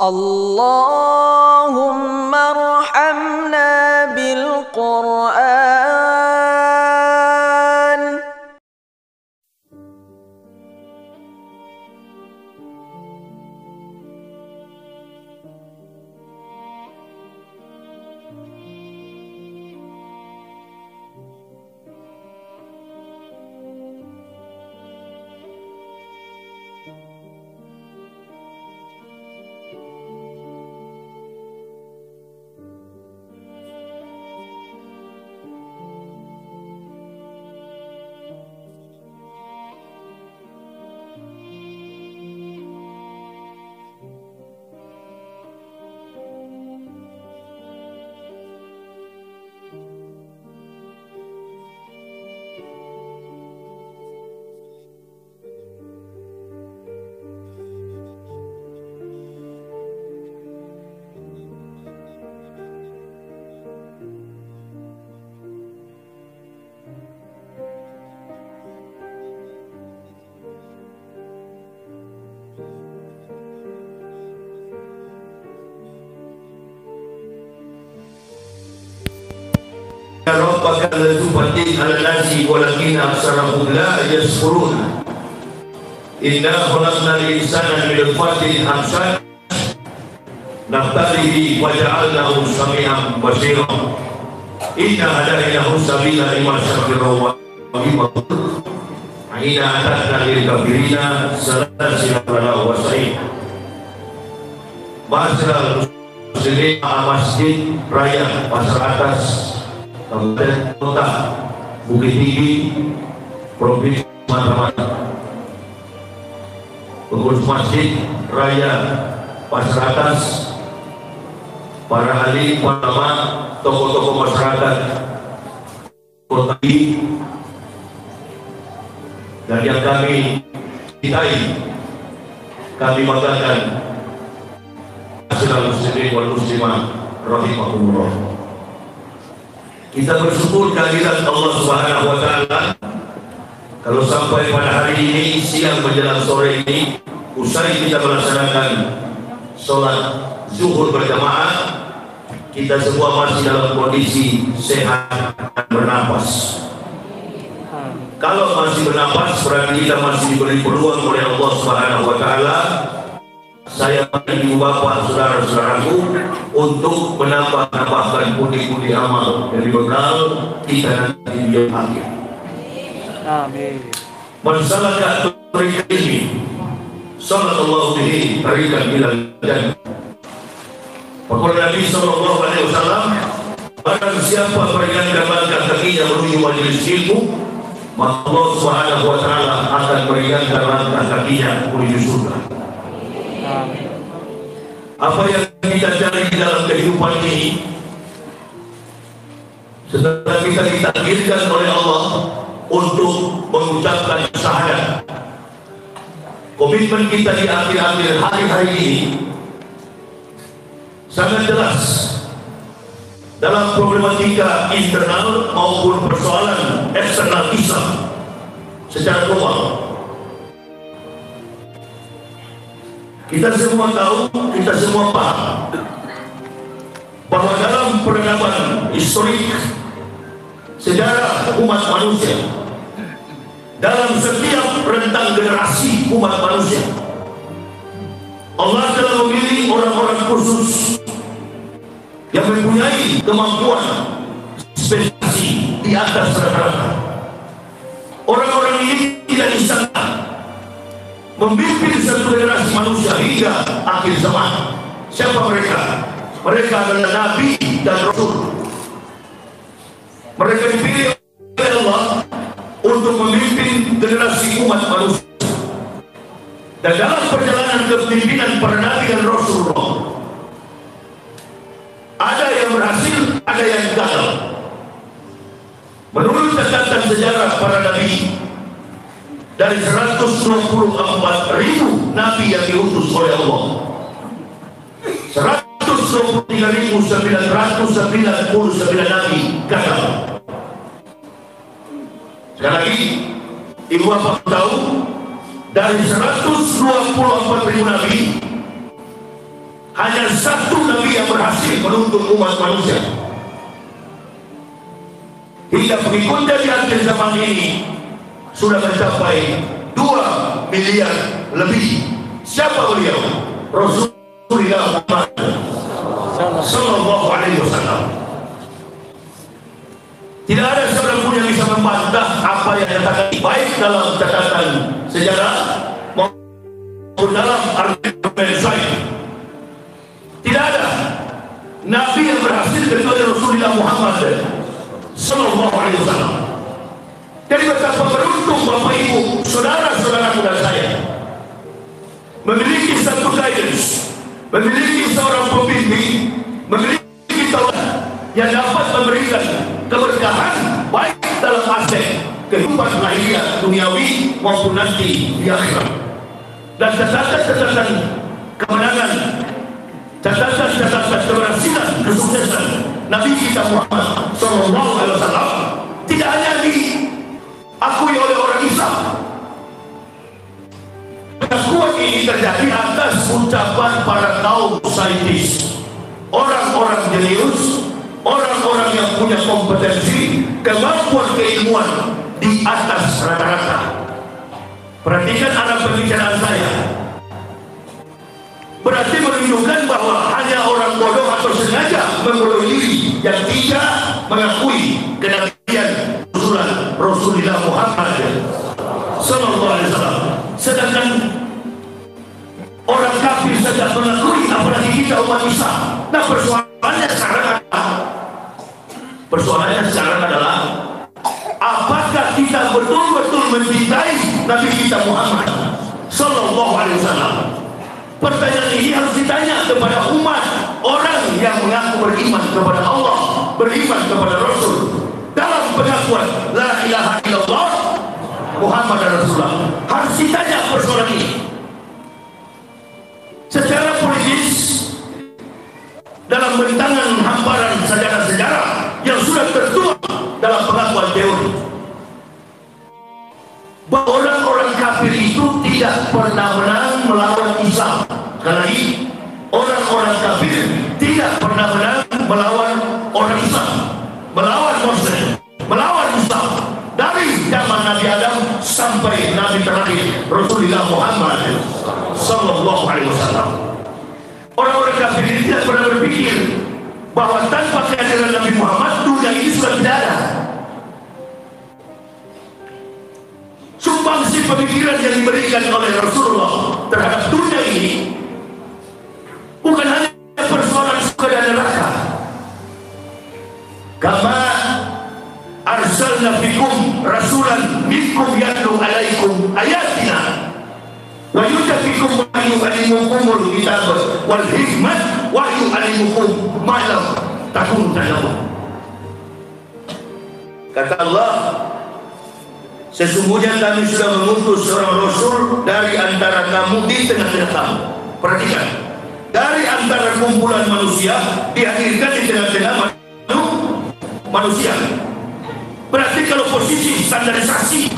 اللهم ارحمنا بالقرآن. ربك لتفتن على الناس ولكن أكثرهم لا يشكرون إنا خلقنا الإنسان من نطفة أمشاج نبتليه وجعلناه سميعا بصيرا إنا هديناه السبيل إما شاكرا وإما كفورا إن أعتدنا للكافرين سلاسل وسعيرا. Masyarakat Muslimin Masjid Raya Pasar Atas Kabupaten Kota Bukit Tinggi Provinsi Sumatera Barat, pengurus Masjid Raya Pasar Atas, para ahli, ulama, tokoh-tokoh masyarakat Kota ini, dan yang kami cintai, kami banggakan, Masyarakat Muslimin wal Muslimah rahimahumullah. Kita bersyukur kehadiran Allah Subhanahu wa taala kalau sampai pada hari ini, siang menjelang sore ini, usai kita melaksanakan sholat zuhur berjamaah, kita semua masih dalam kondisi sehat dan bernapas. Kalau masih bernapas, berarti kita masih diberi peluang oleh Allah Subhanahu wa taala. Saya ibu bapak, saudara-saudaraku, untuk menambahkan pundi-pundi amal dari bekal kita nanti di yang akhir. Amin. Masyarakat mereka ini, sallallahu bihi tarikan ilal jannah. Pokok Nabi sallallahu alaihi wasallam, barang siapa meringankan kakinya menuju majelis ilmu, maka Allah Subhanahu wa taala akan meringankan langkah kakinya menuju surga. Apa yang kita cari dalam kehidupan ini, setelah kita ditakdirkan oleh Allah untuk mengucapkan syahadat, komitmen kita di akhir-akhir hari-hari ini sangat jelas dalam problematika internal maupun persoalan eksternal Islam secara global. Kita semua tahu, kita semua paham bahwa dalam peradaban historik sejarah umat manusia, dalam setiap rentang generasi umat manusia, Allah telah memilih orang-orang khusus yang mempunyai kemampuan spesiasi di atas rata-rata. Orang-orang ini tidak disangka memimpin satu generasi manusia hingga akhir zaman. Siapa mereka? Mereka adalah Nabi dan Rasul. Mereka dipilih oleh Allah untuk memimpin generasi umat manusia. Dan dalam perjalanan kepemimpinan para Nabi dan Rasulullah, ada yang berhasil, ada yang gagal. Menurut catatan sejarah para Nabi, dari 124.000 Nabi yang diutus oleh Allah, 123.999 Nabi gagal. Sekali lagi, ibu bapak tahu, dari 124.000 Nabi, menuntun umat manusia. Hingga pengikutnya di akhir zaman ini sudah mencapai 2 miliar lebih. Siapa beliau? Rasulullah Muhammad sallallahu alaihi wasallam. Tidak ada seorang pun yang bisa membantah apa yang dikatakan, baik dalam catatan sejarah maupun dalam argumen sains. Tidak ada nabi yang berhasil kecuali Rasulullah Muhammad sallallahu alaihi wasallam. Jadi betapa beruntung Bapak Ibu, saudara-saudaraku dan saya memiliki satu guidance, memiliki seorang pembimbing, memiliki Taurat yang dapat memberikan keberkahan baik dalam aspek kehidupan lahiriah duniawi maupun nanti di akhirat. Dan catatan-catatan kemenangan, catatan-catatan keberhasilan, kesuksesan Nabi kita Muhammad sallallahu alaihi wasallam tidak hanya diakui oleh orang Islam. Pengakuan ini terjadi atas ucapan para kaum saintis, orang-orang jenius, orang-orang yang punya kompetensi, kemampuan keilmuan di atas rata-rata. Perhatikan arah pembicaraan saya. Berarti menunjukkan bahwa hanya orang bodoh atau sengaja membodohi diri yang tidak mengakui kenabian Rasulullah Muhammad sallallahu alaihi wasallam. Sedangkan orang kafir saja mengakui, apalagi kita umat Islam. Nah, persoalannya sekarang adalah apakah kita betul-betul mencintai Nabi kita Muhammad sallallahu alaihi wasallam? Pertanyaan ini harus ditanya kepada umat orang yang mengaku beriman kepada Allah, beriman kepada Rasul. Dalam pengakuan la ilaha illallah Muhammad Rasulullah, harus ditanya persoalan ini. Secara politis, dalam bentangan hamparan sejarah-sejarah yang sudah tertuang dalam pengakuan teori, bahwa orang-orang kafir itu tidak pernah menang melawan Islam. Karena ini orang-orang kafir tidak pernah menang melawan orang Islam, melawan Muslim, melawan Islam, dari zaman Nabi Adam sampai Nabi terakhir Rasulullah Muhammad sallallahu alaihi wasallam. Orang-orang kafir ini tidak pernah berpikir bahwa tanpa kehadiran Nabi Muhammad dunia ini sudah tidak ada. Sumbangsi pemikiran yang diberikan oleh Rasulullah terhadap dunia ini bukan hanya persoalan surga dan neraka. Kama arsalna fikum rasulan minkum yatlu alaikum ayatina wa yudzakikum wa yu'allimukumul kitab wal hikmah wa yu'allimukum ma lam takunu ta'lamun. Kata Allah, sesungguhnya kami sudah mengutus seorang Rasul dari antara kamu di tengah-tengah kamu. Perhatikan, dari antara kumpulan manusia dihadirkan di tengah-tengah manusia. Berarti kalau posisi standarisasi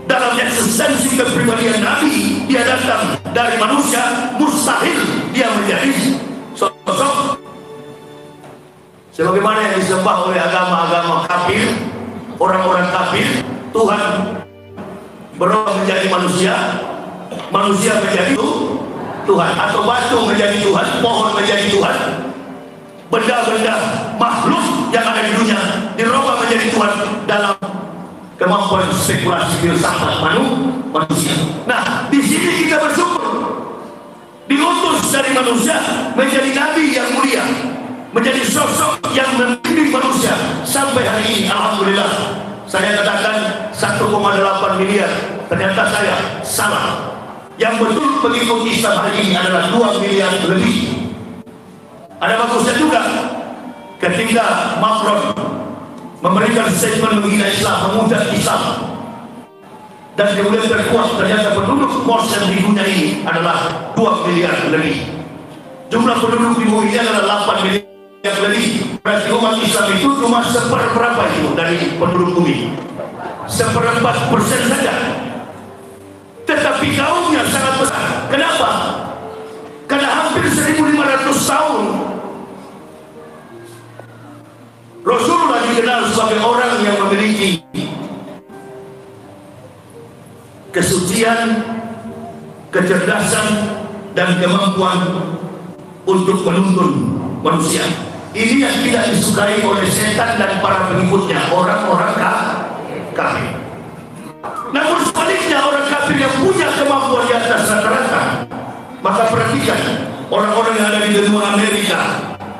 dalam eksistensi kepribadian Nabi, dia datang dari manusia, mustahil dia menjadi sosok sebagaimana yang disembah oleh agama-agama kafir, orang-orang kafir. Tuhan berubah menjadi manusia, manusia menjadi Tuhan, atau batu menjadi Tuhan, pohon menjadi Tuhan, benda-benda makhluk yang ada di dunia dirubah menjadi Tuhan dalam kemampuan spekulasi filsafat manusia. Nah, di sini kita bersyukur diutus dari manusia menjadi nabi yang mulia, menjadi sosok yang membimbing manusia sampai hari ini. Alhamdulillah, saya katakan 1,8 miliar, ternyata saya salah. Yang betul pengikut Islam hari ini adalah 2 miliar lebih. Ada bagusnya juga ketika Macron memberikan statement menghina Islam, memuja Islam, dan kemudian terkuat ternyata penduduk Muslim di dunia ini adalah 2 miliar lebih. Jumlah penduduk di bumi ini adalah 8 miliar lebih. Berarti umat Islam itu cuma seperberapa itu dari penduduk bumi, 1/4% saja. Tetapi kaumnya sangat besar. Kenapa? Karena hampir 1.500 tahun dikenal sebagai orang yang memiliki kesucian, kecerdasan, dan kemampuan untuk menuntun manusia. Ini yang tidak disukai oleh setan dan para pengikutnya, orang-orang kafir. Namun sebaliknya, orang kafir yang punya kemampuan di atas rata-rata, maka perhatikan orang-orang yang ada di benua Amerika,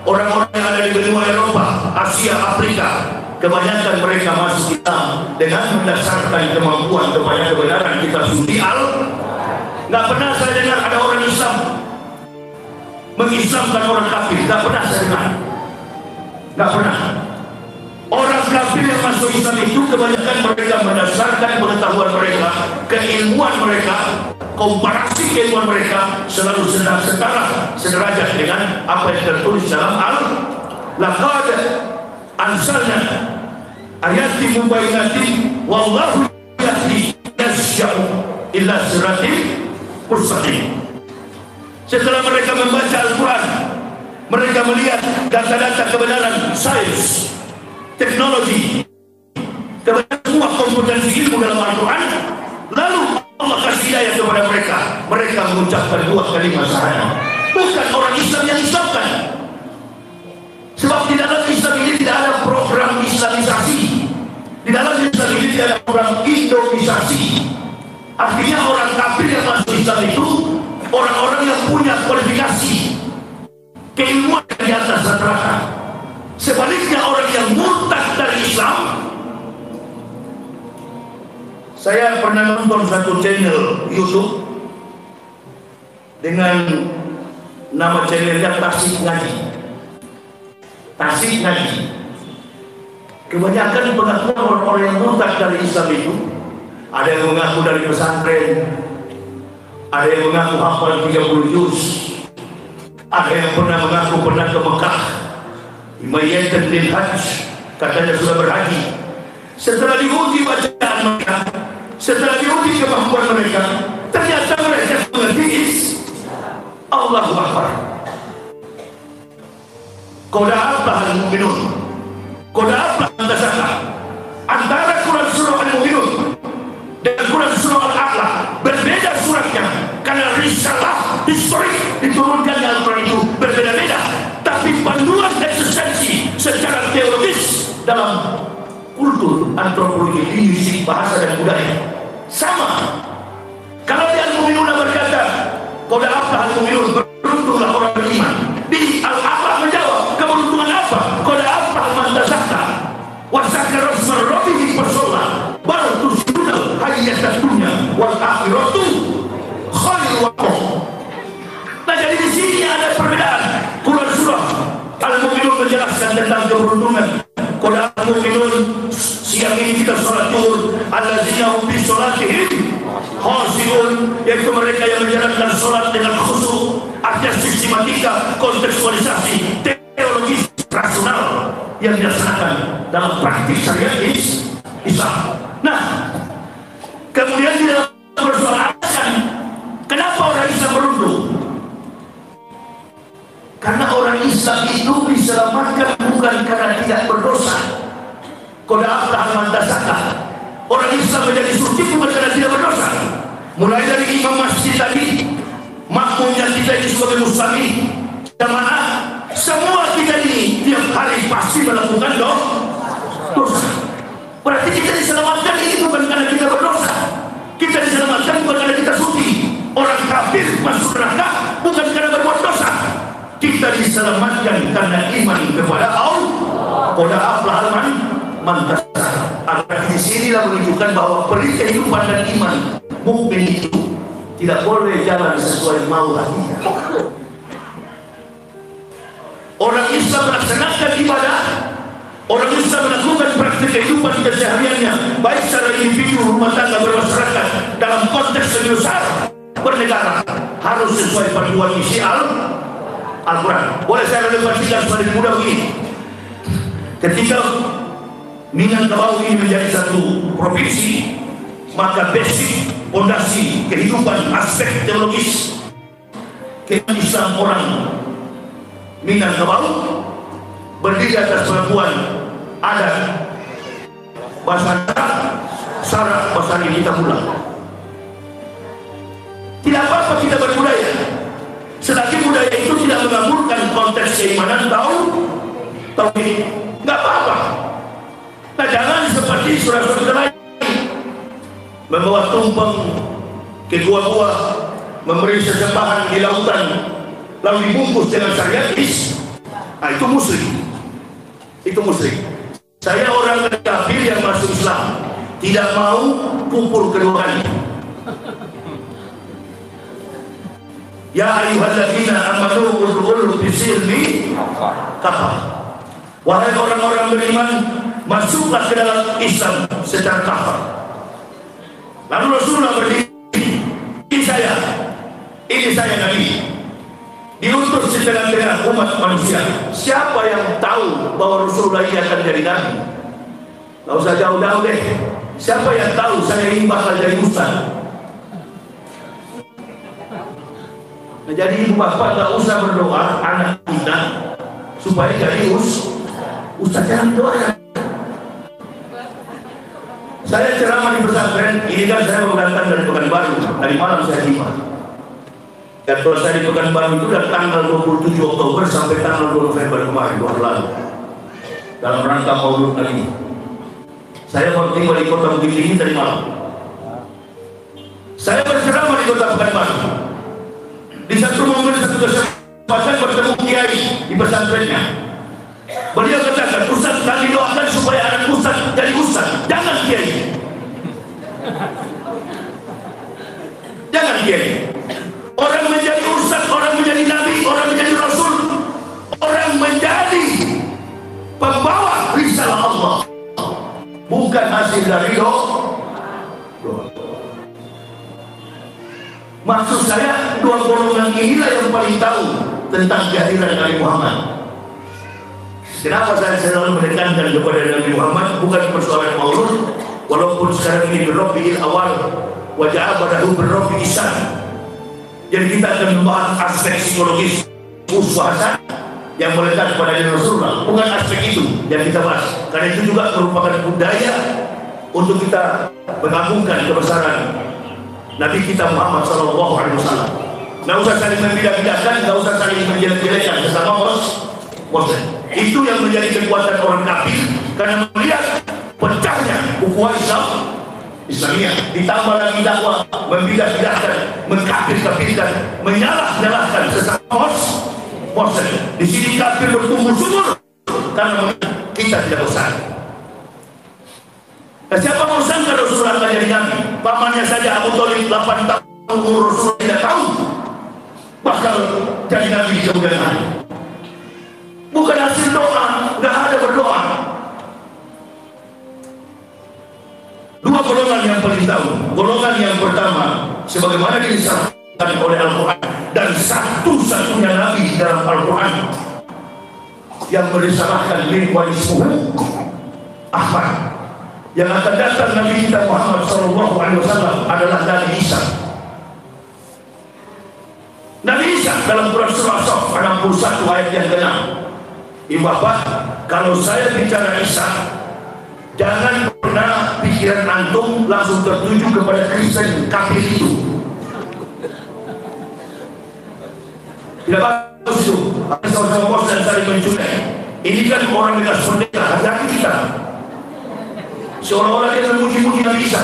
orang-orang yang ada di benua Eropa, Asia, Afrika, kebanyakan mereka masuk Islam dengan mendasarkan kemampuan kepada kebenaran kitab suci Nggak pernah saya dengar ada orang Islam mengislamkan orang kafir. Nggak pernah saya dengar. Nggak pernah. Orang kafir yang masuk Islam itu kebanyakan mereka mendasarkan pengetahuan mereka, keilmuan mereka, komparasi keilmuan mereka selalu setara, sederajat dengan apa yang tertulis dalam Laqad anzalna ayatin mubayyinatin wallahu yahdi yasya'u ila siratin mustaqim. Setelah mereka membaca Al-Quran, mereka melihat data-data kebenaran sains, teknologi, kebenaran semua kompetensi ilmu dalam Al-Quran, lalu Allah kasih hidayah kepada mereka. Mereka mengucapkan dua kalimat syahadat. Bukan orang Islam yang Islamkan. Sebab di dalam Islam ini tidak ada program Islamisasi. Di dalam Islam ini tidak ada program Indonisasi. Artinya orang kafir yang masuk Islam itu orang-orang yang punya kualifikasi, keilmuan di atas rata-rata. Sebaliknya orang yang murtad dari Islam. Saya pernah nonton satu channel YouTube dengan nama channelnya Tasik Ngaji. Tasik Ngaji. Kebanyakan pengakuan orang-orang yang murtad dari Islam itu, ada yang mengaku dari pesantren, ada yang mengaku hafal 30 juz, ada yang pernah mengaku pernah ke Mekah, Imayyatan lil Hajj, katanya sudah berhaji. Setelah diuji bacaan mereka, setelah diuji kemampuan mereka, ternyata mereka mengerti Allahu Akbar. Qad aflaha al-mu'minun, qad aflaha al-muttaqun. Antara Quran surah Al-Mu'minun dan Quran surah Al-A'la berbeda suratnya, karena risalah historik diturunkan dalam Quran itu berbeda-beda, tapi panduan eksistensi secara teologis dalam kultur, antropologi, linguistik, bahasa dan budaya sama. Kalau di Al-Mu'minun berkata qad aflaha al-mu'minun, beruntunglah orang beriman. Di Al-A'la menjawab, keberuntungan apa? Qad aflaha man tazakka wa dzakara isma rabbih fasalla bal tusiruna hayatud dunya wal akhiratu khairun wa abqa. Nah, jadi di sini ada perbedaan. Quran surah Al-Mu'minun menjelaskan tentang keberuntungan. Qad al-mu'minun, siang ini kita sholat zuhur, alladzina hum fi sholatihim khashi'un, yaitu mereka yang menjalankan sholat dengan khusyuk. Artinya sistematika, kontekstualisasi, teologis, rasional yang dilaksanakan dalam praktik syariat Islam. Nah, kemudian di dalam persoalan alasan kenapa orang Islam beruntung? Karena orang Islam itu diselamatkan bukan karena tidak berdosa. Qad aflaha man tazakka. Orang Islam menjadi suci bukan karena tidak berdosa. Mulai dari imam masjid tadi, makmumnya kita ini sebagai muslimin, jamaah, semua kita ini tiap hari pasti melakukan dosa. Berarti kita diselamatkan ini bukan karena kita berdosa. Kita diselamatkan bukan karena kita suci. Orang kafir masuk neraka bukan karena berbuat dosa. Kita diselamatkan karena iman kepada Allah. Qad aflaha man tazakka. Di sinilah menunjukkan bahwa peri kehidupan dan iman mukmin itu tidak boleh jalan sesuai mau hatinya. Orang Islam melaksanakan ibadah, orang Islam melakukan praktik kehidupan kesehariannya, baik secara individu, rumah tangga, bermasyarakat, dalam konteks lebih besar bernegara, harus sesuai panduan isi Al-Quran. Boleh saya refleksikan sebagai mudah begini. Ketika Minangkabau ini menjadi satu provinsi, maka basic, fondasi kehidupan, aspek teologis kehidupan Islam orang Minangkabau berdiri atas pengakuan adat, bahasa syarat bahasa ini kita pulang. Tidak apa-apa kita berbudaya, selagi budaya itu tidak mengaburkan konteks keimanan tauhid, nggak apa-apa. Nah, jangan seperti surah-surah lain membawa tumpeng ke gua-gua, memberi sesembahan di lautan, lalu dibungkus dengan syariatis. Nah, itu musyrik. Itu musyrik. Saya orang kafir yang masuk Islam, tidak mau kumpul kedua kali. Ya ayyuhalladzina amanu udkhulu fis-silmi kafah. Wahai orang-orang beriman, masuklah ke dalam Islam secara kafah. Lalu Rasulullah berdiri, ini saya Nabi, diutus di tengah-tengah umat manusia. Siapa yang tahu bahwa Rasulullah ini akan jadi Nabi? Gak usah jauh-jauh deh. Siapa yang tahu saya ini bakal jadi ustaz? Nah, jadi ibu bapak gak usah berdoa anak kita supaya jadi ustaz, jangan doa. Saya ceramah di pesantren, ini kan saya datang dari Pekanbaru, dari malam saya tiba. Dan kalau saya di Pekanbaru itu dari tanggal 27 Oktober sampai tanggal 2 November kemarin, 2 hari lalu. Dalam rangka Maulud Nabi. Saya baru tiba di kota Bukit Tinggi dari malam. Saya berceramah di kota Pekanbaru. Di satu momen satu kesempatan bertemu kiai di pesantrennya. Beliau katakan, Ustaz, kami doakan supaya anak Ustaz jadi Ustaz, jangan kiai. Jangan kiai. Orang menjadi Ustaz, orang menjadi Nabi, orang menjadi Rasul, orang menjadi pembawa risalah Allah, bukan hasil dari doa. Maksud saya, dua golongan inilah yang paling tahu tentang kehadiran Nabi Muhammad. Kenapa saya selalu menekankan kepada Nabi Muhammad? Bukan persoalan maulud, walaupun sekarang ini berrobi'il awal, wajah badahu berrobi isan. Jadi kita akan membahas aspek psikologis uswah hasanah yang melekat pada Rasulullah. Bukan aspek itu yang kita bahas, karena itu juga merupakan budaya untuk kita mengagungkan kebesaran Nabi kita Muhammad SAW. Nggak usah saling membedakan, nggak usah saling menjelek-jelekan sesama Muslim. Itu yang menjadi kekuatan orang kafir, karena melihat pecahnya ukhuwah Islamiyah, ditambah lagi dakwah membidah-bidahkan, mengkafir-kafirkan, menyalah-nyalahkan sesama Muslim. Di sini kafir bertumbuh subur karena kita tidak usah. Nah, siapa mau sangka Rasulullah akan jadi Nabi? Pamannya saja Abu Thalib 8 tahun umur Rasulullah tidak tahu bakal jadi Nabi di kemudian hari. Bukan hasil doa, nggak ada berdoa. Dua golongan yang paling tahu. Golongan yang pertama, sebagaimana disahkan oleh Al-Quran, dan satu-satunya Nabi dalam Al-Quran yang merisalahkan min warismuhu Ahmad. Yang akan datang Nabi kita Muhammad SAW adalah Nabi Isa. Nabi Isa dalam Quran Surah As-Saff 61 ayat yang ke-6. Ibu bapak, kalau saya bicara Isa, jangan pernah pikiran antum langsung tertuju kepada Kristen kafir itu. Tidak bagus itu. Sama-sama bos dan saling mencuri. Ini kan orang bekas merdeka, hati-hati kita. Seolah-olah kita memuji-muji Nabi Isa.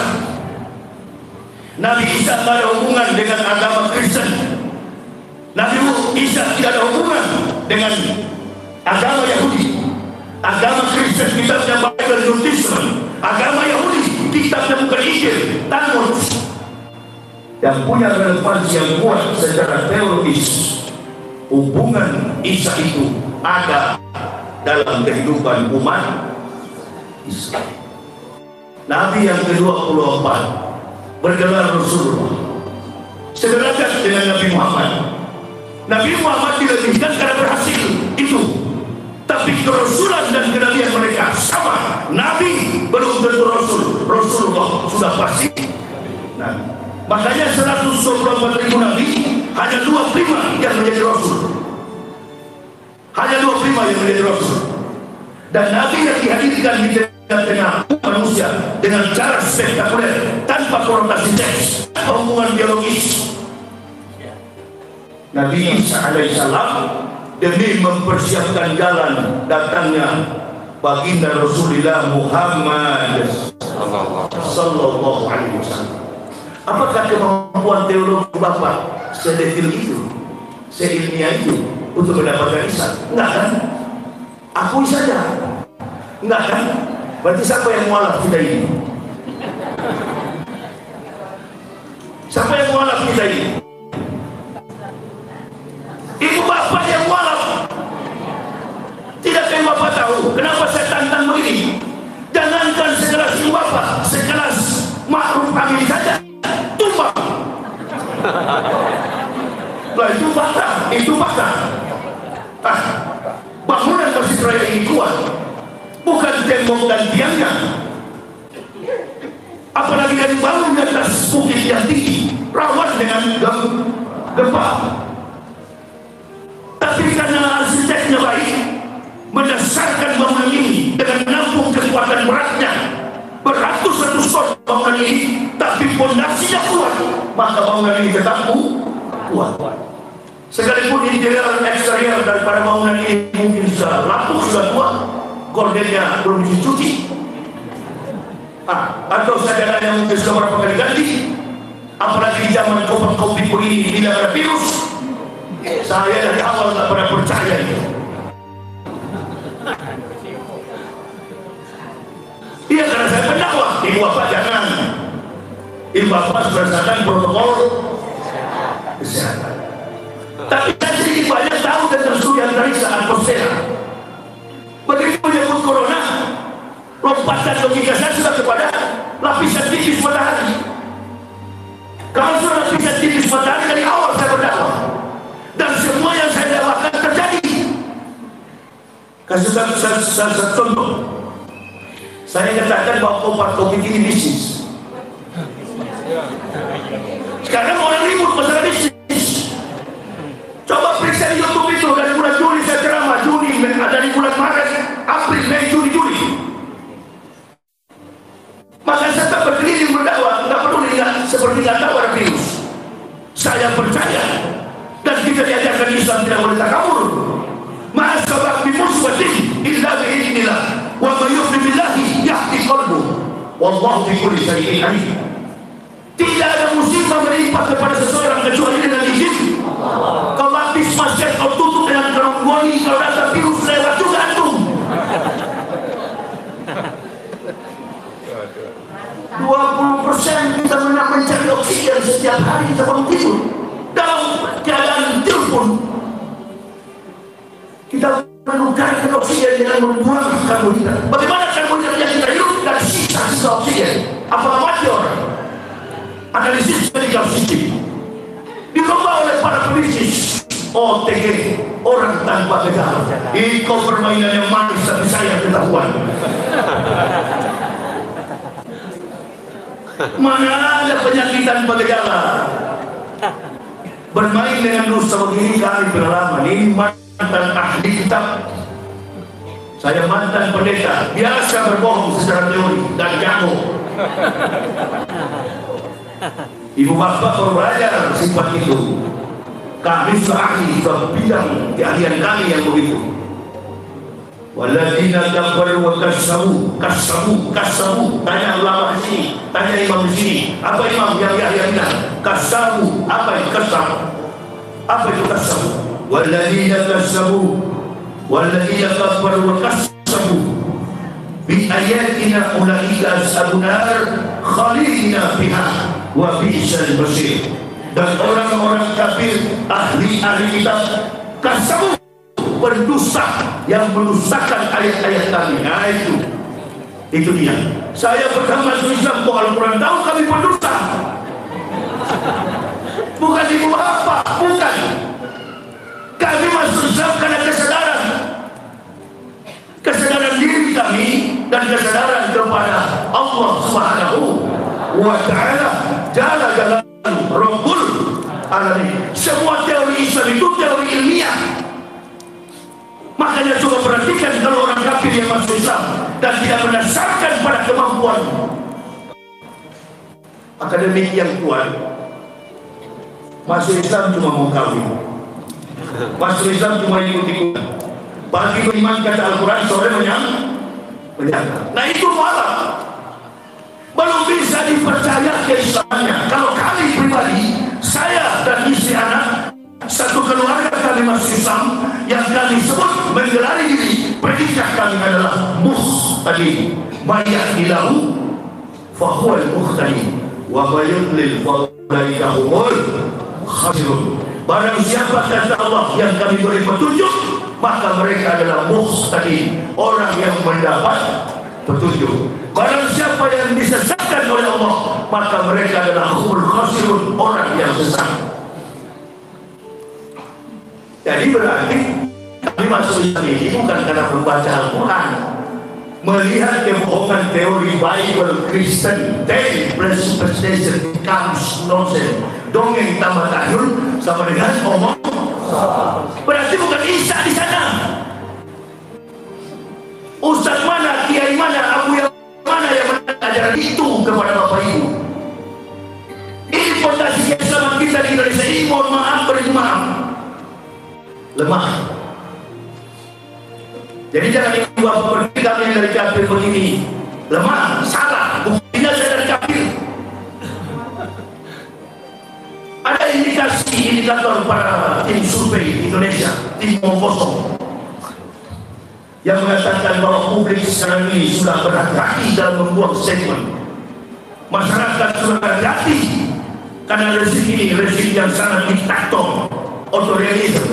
Nabi Isa tidak ada hubungan dengan agama Kristen. Nabi Isa tidak ada hubungan dengan agama Yahudi. Agama Kristen kitabnya Bible New Testament. Agama Yahudi kitabnya bukan Injil, Talmud. Yang punya relevansi yang kuat secara teologis, hubungan Isa itu ada dalam kehidupan umat Islam. Nabi yang ke-24 bergelar Rasulullah, sederajat dengan Nabi Muhammad. Nabi Muhammad dilebihkan karena berhasil itu, tapi kerasulan dan kenabian mereka sama. Nabi belum tentu Rasul, Rasulullah sudah pasti. Nah, makanya 124.000 Nabi hanya 25 yang menjadi Rasul. Hanya 25 yang menjadi Rasul. Dan Nabi yang dihadirkan di tengah-tengah manusia dengan cara spektakuler, tanpa konotasi seks, tanpa hubungan biologis. Nabi Isa alaihissalam demi mempersiapkan jalan datangnya baginda Rasulullah Muhammad sallallahu alaihi wasallam. Apakah kemampuan teologi Bapak sedetil itu, seilmiah itu untuk mendapatkan Isa? Enggak kan? Akui saja. Enggak kan? Berarti siapa yang mualaf kita ini? Siapa yang mualaf kita ini? Ibu bapak yang mualaf. Tidakkah bapak tahu kenapa saya tantang begini? Jangankan sekelas ibu bapak, sekelas Ma'ruf Amin saja tumbang. Nah, itu fakta, itu fakta. Bangunan Masjid Raya ini kuat, bukan tembok dan tiangnya. Apalagi dari bangun di atas bukit yang tinggi, rawan dengan gempa. Tapi karena arsiteknya baik, mendasarkan bangunan ini dengan menampung kekuatan beratnya, beratus-ratus ton bangunan ini, tapi fondasinya kuat, maka bangunan ini tetap kuat. Sekalipun interior eksterior daripada bangunan ini mungkin sudah lapuk, sudah tua, gordennya belum dicuci, atau sajadah yang mungkin sudah berapa kali ganti. Apalagi di zaman COVID ini tidak ada virus. Saya dari awal tak pernah percaya itu. Iya, karena saya pendakwah. Ibu bapak jangan. Ibu bapak berdasarkan protokol kesehatan. Tapi saya sedikit banyak tahu tentang surya antariksa atmosfer. Begitu menyebut corona, lompatan logika saya sudah kepada lapisan tipis matahari. Kalau sudah lapisan tipis matahari dari awal saya berdakwah, dan semua yang saya dakwakan terjadi. Kasih satu contoh. Saya katakan bahwa obat COVID ini bisnis. Sekarang orang ribut masalah bisnis. Coba periksa di YouTube itu dari bulan Juli saya ceramah, Juni, dari bulan Maret, April, Mei, Juni, Juli. Maka saya tak berkeliling berdakwah, nggak peduli seperti nggak tahu ada virus. Saya percaya dan kita diajarkan Islam tidak boleh takabur. Ma'asabab bimusbatin illa bi'idnillah wa mayu'min billahi yahdi qalbu wallahu bi kulli syai'in alim. Tidak ada musibah menimpa kepada seseorang kecuali dengan izin. Kalau habis masker kau tutup dengan kerong goni, kalau datang virus lewat juga antum. 20% kita mencari oksigen setiap hari kita bangun tidur. Dalam keadaan telepon kita menukar oksigen dengan membuang karbohidrat. Bagaimana karbohidrat yang kita hirup dan sisa oksigen? Apakah mati orang? Analisis medical system dirubah oleh para pebisnis OTG, orang tanpa gejala. Itu permainan yang manis tapi saya ketahuan. Mana ada penyakit tanpa gejala? Bermain dengan dosa begini kali pengalaman. Ini mantan ahli kitab, saya mantan pendeta, biasa berbohong secara teori dan jago. Ibu bapak baru belajar sifat itu. Kami ahli bidang keahlian kami yang begitu. Walladzina kafaru wa kasabu. Tanya ulama di sini, tanya imam di sini. Apa imam yang bilang? Kasabu. Apa itu kasabu? Apa itu kasabu? Walladzina kasabu, walladzina kafaru wa kasabu. Bi ayatina ulaika ashabun-nar khalidina fiha wa bi'sal masir. Dan orang-orang kafir ahli kitab kasabu, pendusta yang mendustakan ayat-ayat kami. Nah itu dia. Saya pertama masuk Islam kok Al-Quran tahu kami pendusta. Bukan ibu bapak, bukan. Kami masuk Islam karena kesadaran diri kami dan kesadaran kepada Allah Subhanahu wa Ta'ala Jalla Jalaluhu Rabbul Alamin. Semua teori Islam itu teori ilmiah. Makanya coba perhatikan kalau orang kafir yang masuk Islam dan tidak berdasarkan pada kemampuan akademik yang kuat. Masuk Islam cuma mau kawin, masuk Islam cuma ikut-ikutan. Pagi beriman kata Al-Quran, sore menyangka. Nah itu malah belum bisa dipercaya keislamannya. Kalau kami pribadi, saya dan istri anak, satu keluarga kami masuk Islam, yang kami sebut menggelari diri perintah kami adalah muhtadi, mayat dilahu fahuwal muhtadi wa bayudlil faulaika humul khasirun. Barang siapa kata Allah yang kami beri petunjuk, maka mereka adalah muhtadi, orang yang mendapat petunjuk. Barang siapa yang disesatkan oleh Allah, maka mereka adalah humul khasirun, orang yang sesat. Jadi berarti kami masuk Islam ini bukan karena membaca Al-Quran, melihat kebohongan teori Bible Kristen, then superstition becomes nonsense. Dongeng tambah tahyul sama dengan omong. Berarti bukan Isa di sana. Ustaz mana, kiai mana, abu yang mana yang mengajar itu kepada Bapak Ibu? Ini fondasi Islam kita di Indonesia ini, mohon maaf, beri maaf, lemah. Jadi jangan dibuat seperti kami dari kafir begini. Lemah, salah, buktinya saya dari kafir. Ada indikator para tim survei Indonesia, tim Mokoso, yang mengatakan bahwa publik sekarang ini sudah berhati-hati dalam membuat statement. Masyarakat sudah berhati-hati karena rezim ini rezim yang sangat diktator, otoriter.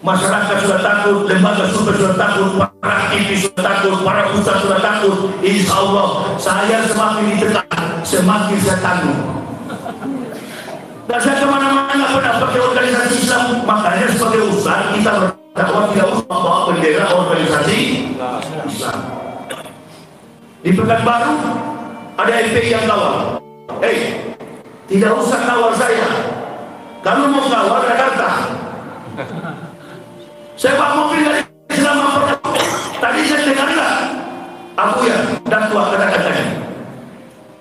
Masyarakat sudah takut, lembaga survei sudah takut, para aktivis sudah takut, para ustaz sudah takut. Insya Allah saya semakin ditekan, semakin saya tangguh. Dan saya kemana-mana pernah pakai organisasi Islam. Makanya sebagai ustaz kita berdakwah tidak usah bawa bendera organisasi Islam. Di Pekanbaru ada FPI yang kawal. Tidak usah kawal saya. Kalau mau kawal Jakarta. Saya bawa mobil dari Islam tadi saya dengarlah aku ya dakwah kata-katanya.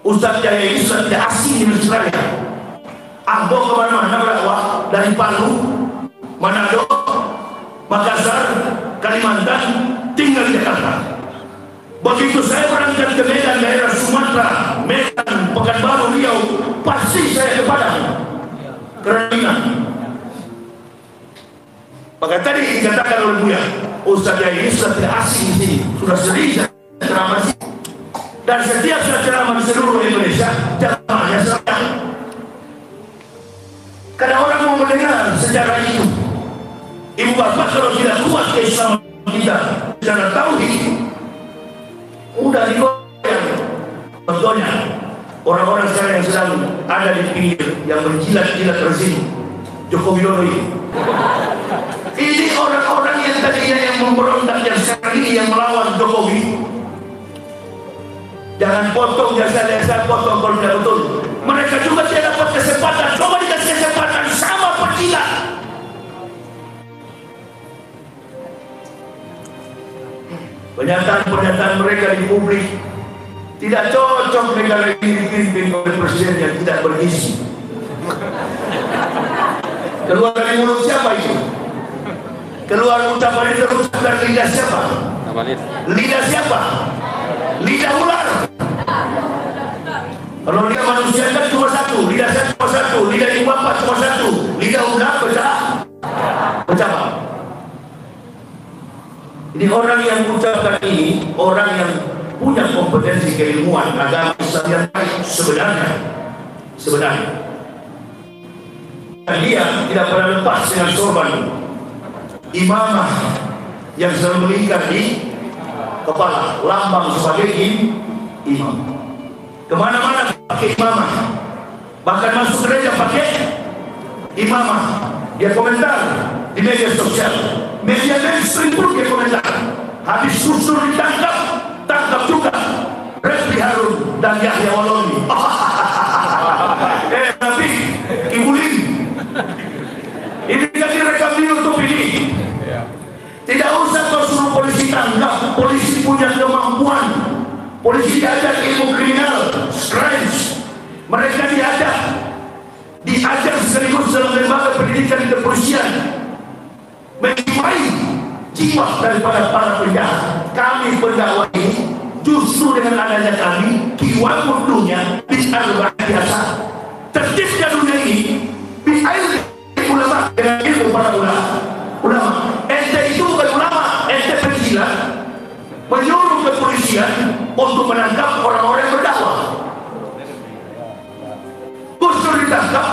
Ustaz Jaya ini sudah tidak asing di Australia. Aku kemana-mana berdakwah dari Palu, Manado, Makassar, Kalimantan, tinggal di Jakarta. Begitu saya berangkat ke Medan, daerah Sumatera, Medan, Pekanbaru, Riau, pasti saya ke Padang, Kerajinan. Maka tadi dikatakan oleh Buya, Ustaz Jaya ini sudah tidak asing di sini, sudah sering ceramah. Dan setiap ceramah di seluruh Indonesia, ceramahnya seragam. Karena orang mau mendengar sejarah itu. Ibu bapak kalau tidak kuat keislaman kita secara tauhid, mudah digoyang. Contohnya, orang-orang sekarang yang sedang ada di pinggir, yang menjilat-jilat rezim Joko Widodo ini. Ini orang-orang yang tadinya yang memberontak, yang sekarang ini yang melawan Jokowi. Jangan potong jasa-jasa, potong kalau tidak betul. Mereka juga tidak dapat kesempatan. Coba dikasih kesempatan sama percila. Pernyataan-pernyataan mereka di publik tidak cocok negara ini dipimpin oleh presiden yang tidak berisi. Keluar dari mulut siapa itu? Keluar ucapan itu dari lidah siapa? Lidah siapa? Lidah ular. Kalau lidah manusia kan cuma satu, lidah saya cuma satu, lidah ibu bapak cuma satu, lidah ular pecah. Ini orang yang ucapkan ini, orang yang punya kompetensi keilmuan agama Islam yang baik sebenarnya. Dan dia tidak pernah lepas dengan sorban imamah yang selalu melingkar di kepala, lambang sebagai imam. Kemana-mana pakai imamah, bahkan masuk gereja pakai imamah. Dia komentar di media sosial, media mainstream pun dia komentar. Habis susur tangkap juga Refli Harun dan Yahya Waloni. Tapi Ibu Lin, ini kan direkam di YouTube ini. Polisi diajar ilmu kriminal, crimes. Mereka diajar sekaligus dalam lembaga pendidikan di kepolisian, menjiwai jiwa daripada para penjahat. Kami pendakwa ini justru dengan adanya kami, kiwakul dunia bisa luar biasa. Tertibnya dunia ini bisa ulama dengan ilmu para ulama. Ente itu bukan ulama, ente penjilat menyuruh kepolisian untuk menangkap orang-orang yang berdakwah. Gus ditangkap,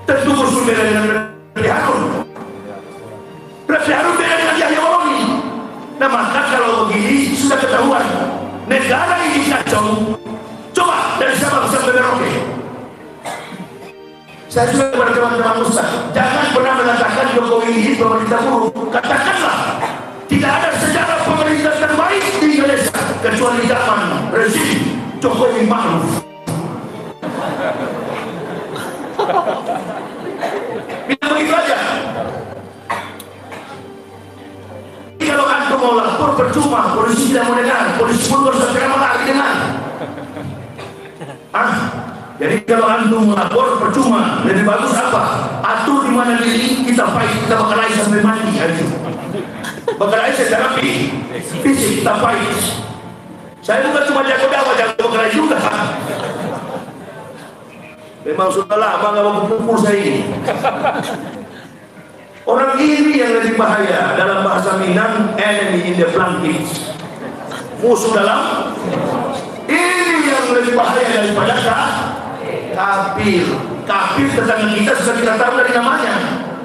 tentu Gus beda dengan Refli Harun. Refli Harun beda dengan Yahya Wawani. Nah maka kalau begini sudah ketahuan negara ini kacau. Coba dari Sabang sampai Merauke. Saya juga kepada teman-teman Ustaz, jangan pernah mengatakan Jokowi ini pemerintah buruk. Katakanlah tidak ada sejarah pemerintah terbaik di Indonesia kecuali zaman rezim Jokowi Ma'ruf. Bila begitu aja. Kalau antum mau lapor percuma, polisi tidak mau dengar, polisi pun harus segera lagi dengar. Jadi kalau antum melapor percuma, lebih bagus apa? Atur di mana diri kita fight, kita bakal air sampai mati hari itu. Bakal air secara fisik kita fight. Saya bukan cuma jago dakwah, jago bakal air juga. Memang sudah lama nggak mau pukul saya ini. Orang ini yang lebih bahaya, dalam bahasa Minang, enemy in the blanket. Musuh dalam. Ini yang lebih bahaya daripada kafir. Kafir tetangga kita sudah kita tahu dari namanya.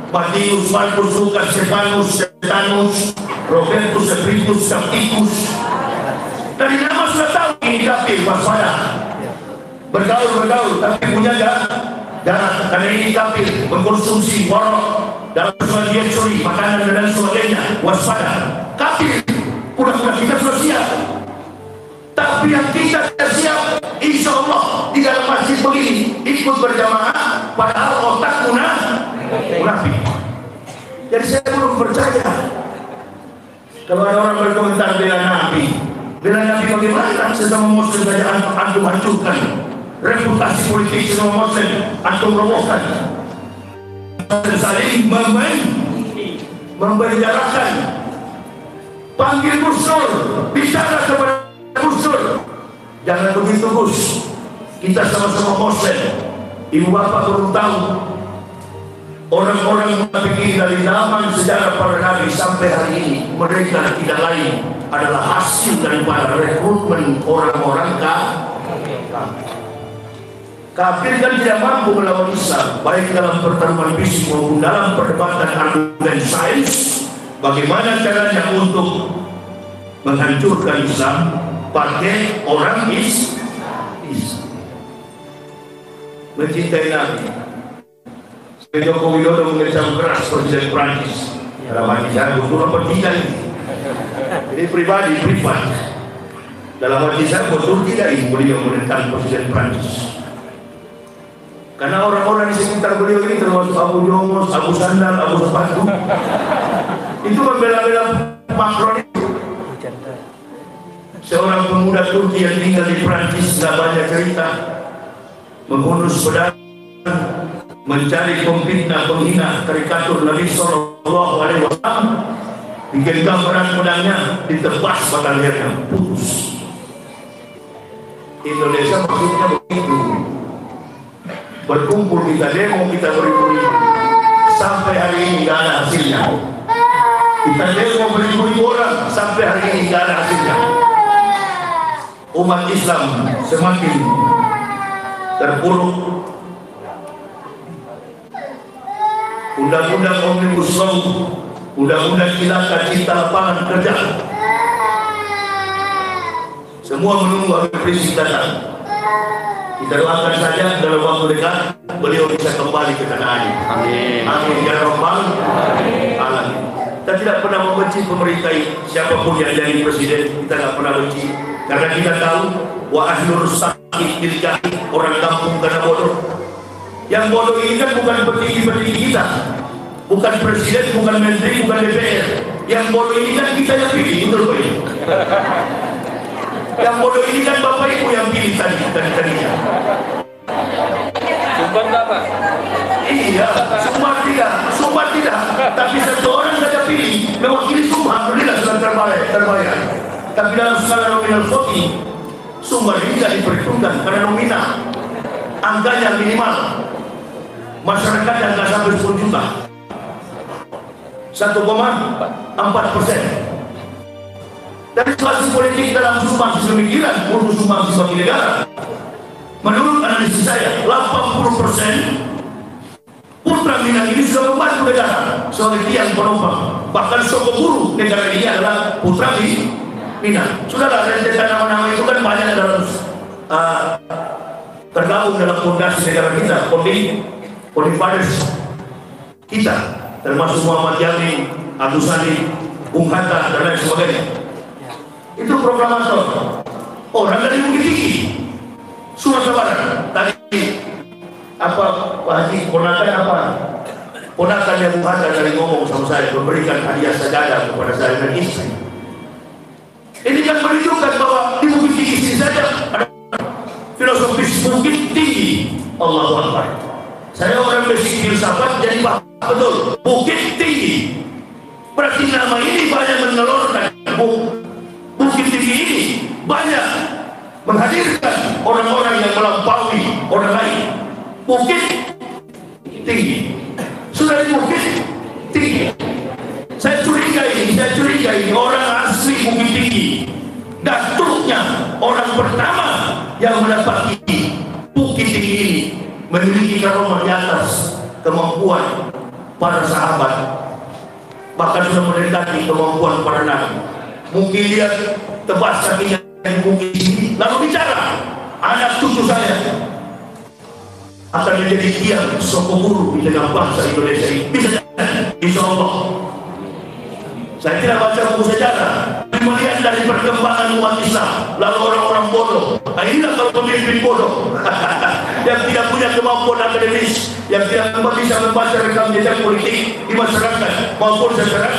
Matius, Markus, Lukas, Stefanus, Setanus, Robertus, Septimus, Septicus. Dari nama sudah tahu ini kafir, waspada. Bergaul, tapi punya darah. Karena ini kafir, mengkonsumsi borok dalam sebagian curi, makanan dan sebagainya. Waspada. Kafir, udah kita sudah siap. Tapi yang kita tidak siap, insya Allah di dalam masjid begini ikut berjamaah, padahal otak munafik. Jadi saya belum percaya kalau ada orang berkomentar bela Nabi bagaimana? Sesama Muslim saja antum hancurkan, reputasi politik sesama Muslim antum robohkan, saling membicarakan, panggil Busur, bicara kepada Busur. Jangan begitu Gus, kita sama-sama Muslim. Ibu bapak perlu tahu, orang-orang munafik ini dari zaman sejarah para nabi sampai hari ini, mereka tidak lain adalah hasil daripada rekrutmen orang-orang kafir kan tidak mampu melawan Islam, baik dalam pertarungan fisik maupun dalam perdebatan argumen sains. Bagaimana caranya untuk menghancurkan Islam? Pakai orang Islam mencintai Nabi. Joko Widodo mengecam keras Presiden Prancis dalam hati saya betul apa tidak ini privat dalam hati saya betul tidak ini beliau menentang Presiden Prancis, karena orang-orang di sekitar beliau ini termasuk Abu Jomos, Abu Sandal, Abu Sepatu itu membela-bela Macron itu. Seorang pemuda Turki yang tinggal di Prancis tidak banyak cerita, menghunus pedang, mencari pemfitnah penghina karikatur Nabi Sallallahu Alaihi Wasallam, bikin gambaran pedangnya ditebas batang lehernya putus. Indonesia maksudnya begitu, berkumpul kita demo, kita beribu-ribu, sampai hari ini tidak ada hasilnya. Kita demo beribu-ribu orang, sampai hari ini tidak ada hasilnya. Umat Islam semakin terpuruk. Undang-undang Omnibus Law, undang-undang Cilaka Cipta Lapangan Kerja, semua menunggu Habib Rizik datang. Kita doakan saja dalam waktu dekat beliau bisa kembali ke tanah air. Amin. Amin ya rabbal alamin. Kita tidak pernah membenci pemerintah siapapun yang jadi presiden, kita tidak pernah benci. Karena kita tahu wa ahlur sakit dirjahil, orang kampung karena bodoh. Yang bodoh ini kan bukan petinggi-petinggi kita, bukan presiden, bukan menteri, bukan DPR. Yang bodoh ini kan kita yang pilih, betul Pak. Yang bodoh ini kan Bapak Ibu yang pilih tadinya. Sumbar enggak, Pak? Iya, Sumbar tidak. Tapi satu orang saja pilih mewakili Sumbar, berilah sudah terbayar. Tapi dalam skala nominal voting, Sumbar ini tidak diperhitungkan karena nominal. Angkanya minimal. Masyarakat yang nggak sampai 10 juta. 1,4%. Dari situasi politik dalam sumbangsi pemikiran untuk sumbangsi bagi negara, menurut analisis saya 80% putra Minang ini sudah membantu negara sebagai tiang penopang. Bahkan Sokoguru negara ini adalah putra Minang. Sudahlah, rentetan nama-nama itu kan banyak dalam tergabung dalam fondasi negara kita, Founding Fathers kita, termasuk Muhammad Yamin, Agus Salim, Bung Hatta dan lain sebagainya. Itu proklamator orang dari Bukit Tinggi, Sumatera Barat. Tadi apa Pak Haji ponakan yang Bung Hatta dari ngomong sama saya, memberikan hadiah sajadah kepada saya dan istri. Ini kan menunjukkan bahwa di Bukit Tinggi sini saja ada filosofis Bukit Tinggi. Allahu Akbar. Saya orang basic filsafat, jadi betul Bukit Tinggi. Berarti nama ini banyak menelurkan Bukit Tinggi ini banyak menghadirkan orang-orang yang melampaui orang lain. Bukit Tinggi. Sudah di Bukit Tinggi. Saya curiga ini orang asli Bukit Tinggi. Datuknya orang pertama yang mendapati Bukit Tinggi ini memiliki karomah di atas kemampuan para sahabat, bahkan sudah mendekati kemampuan para nabi. Mungkin dia tebas kakinya di Bukit Tinggi, lalu bicara, anak cucu saya akan menjadi tiang Sokoguru di tengah bangsa Indonesia ini. Bisa jadi, insya Allah. Saya tidak baca buku sejarah, melihat dari perkembangan umat Islam, lalu orang-orang bodoh. Nah, inilah kalau pemimpin bodoh yang tidak punya kemampuan akademis, yang tidak bisa membaca rekam jejak politik di masyarakat maupun secara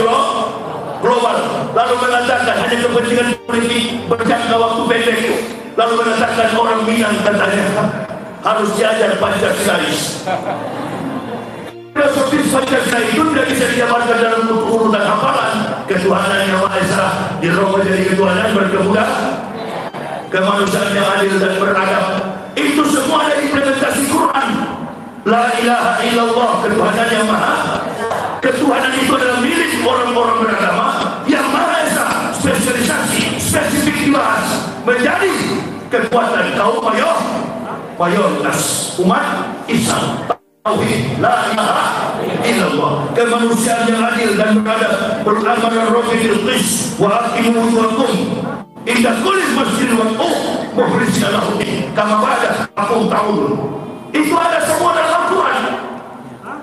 global, lalu mengatakan hanya kepentingan politik berjangka waktu pendek, lalu mengatakan orang Minang katanya harus diajar Pancasilais. Filosofis Pancasila itu tidak bisa dijabarkan dalam urutan hafalan. Ketuhanan yang Maha Esa dirubah jadi ketuhanan berkemudah, kemanusiaan yang adil dan beradab. Itu semua ada implementasi Quran. La ilaha illallah, ketuhanan yang maha. Ketuhanan itu adalah milik orang-orang beragama yang Maha Esa spesialisasi, spesifik dibahas menjadi kekuatan kaum mayoritas umat Islam. La ilaha illallah, kemanusiaan yang adil dan beradab, beramanah bil qis wa aqimu wujuhakum inda kulli masjid wa mukhlisina lahu kama ba'da aqum ta'udun. Itu ada semua dalam Al-Quran.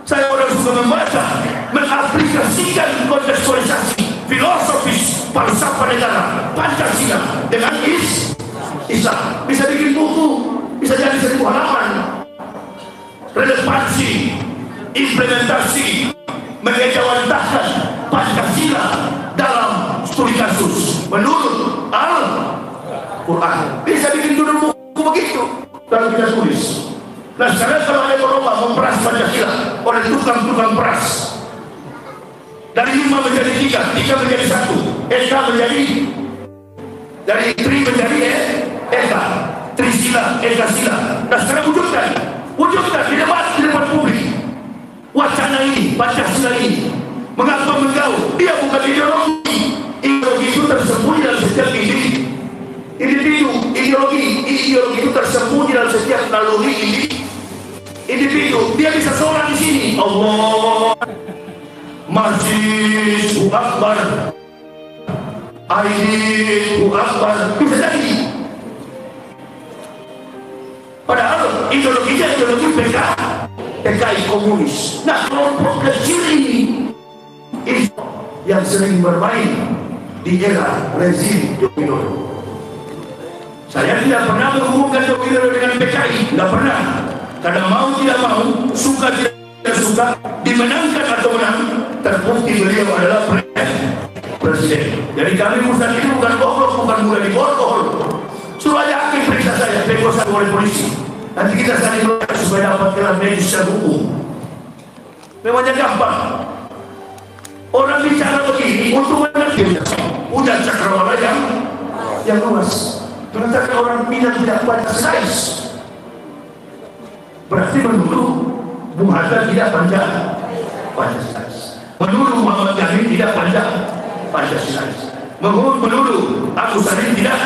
Saya orang suka membaca, mengaplikasikan kontekstualisasi filosofis falsafah negara Pancasila dengan Islam. Bisa bikin buku, bisa jadi 1000 halaman. Relevansi, implementasi, mengejawantahkan Pancasila dalam studi kasus menurut Al-Quran. Bisa bikin judul buku begitu kalau kita tulis. Nah sekarang kalau ada lomba memperas Pancasila oleh tukang-tukang peras, dari 5 menjadi 3, 3 menjadi 1, Eka menjadi, dari Tri menjadi Eka, Trisila, Eka Sila. Nah sekarang wujudkan di depan publik wacana ini, Pancasila ini. Mengapa menggaul? Dia bukan ideologi. Ideologi itu tersembunyi dalam setiap individu. Ideologi itu tersembunyi dalam setiap naluri individu. Dia bisa seorang di sini, Allah Masjid Akbar, Aidil Akbar, bisa jadi. Padahal ideologinya ideologi PKI komunis. Nah kelompok kecil ini yang sering bermain di era rezim Joko Widodo. Saya tidak pernah menghubungkan Joko Widodo dengan PKI, tidak pernah. Karena mau tidak mau, suka tidak suka, dimenangkan atau menang, terbukti beliau adalah presiden. Jadi kami pusat ini bukan goblok, bukan mudah diborgol. pemerkosaan oleh polisi. Nanti kita saling melakukan supaya dapatkan medis dan hukum. Memangnya gampang. Orang bicara begini untuk menerima udah cakrawala yang luas. Ternyata orang Minang tidak Pancasilais. Berarti menuduh Bung Hatta tidak Pancasilais. Menuduh Muhammad Yamin tidak Pancasilais. Menuduh Agus Salim tidak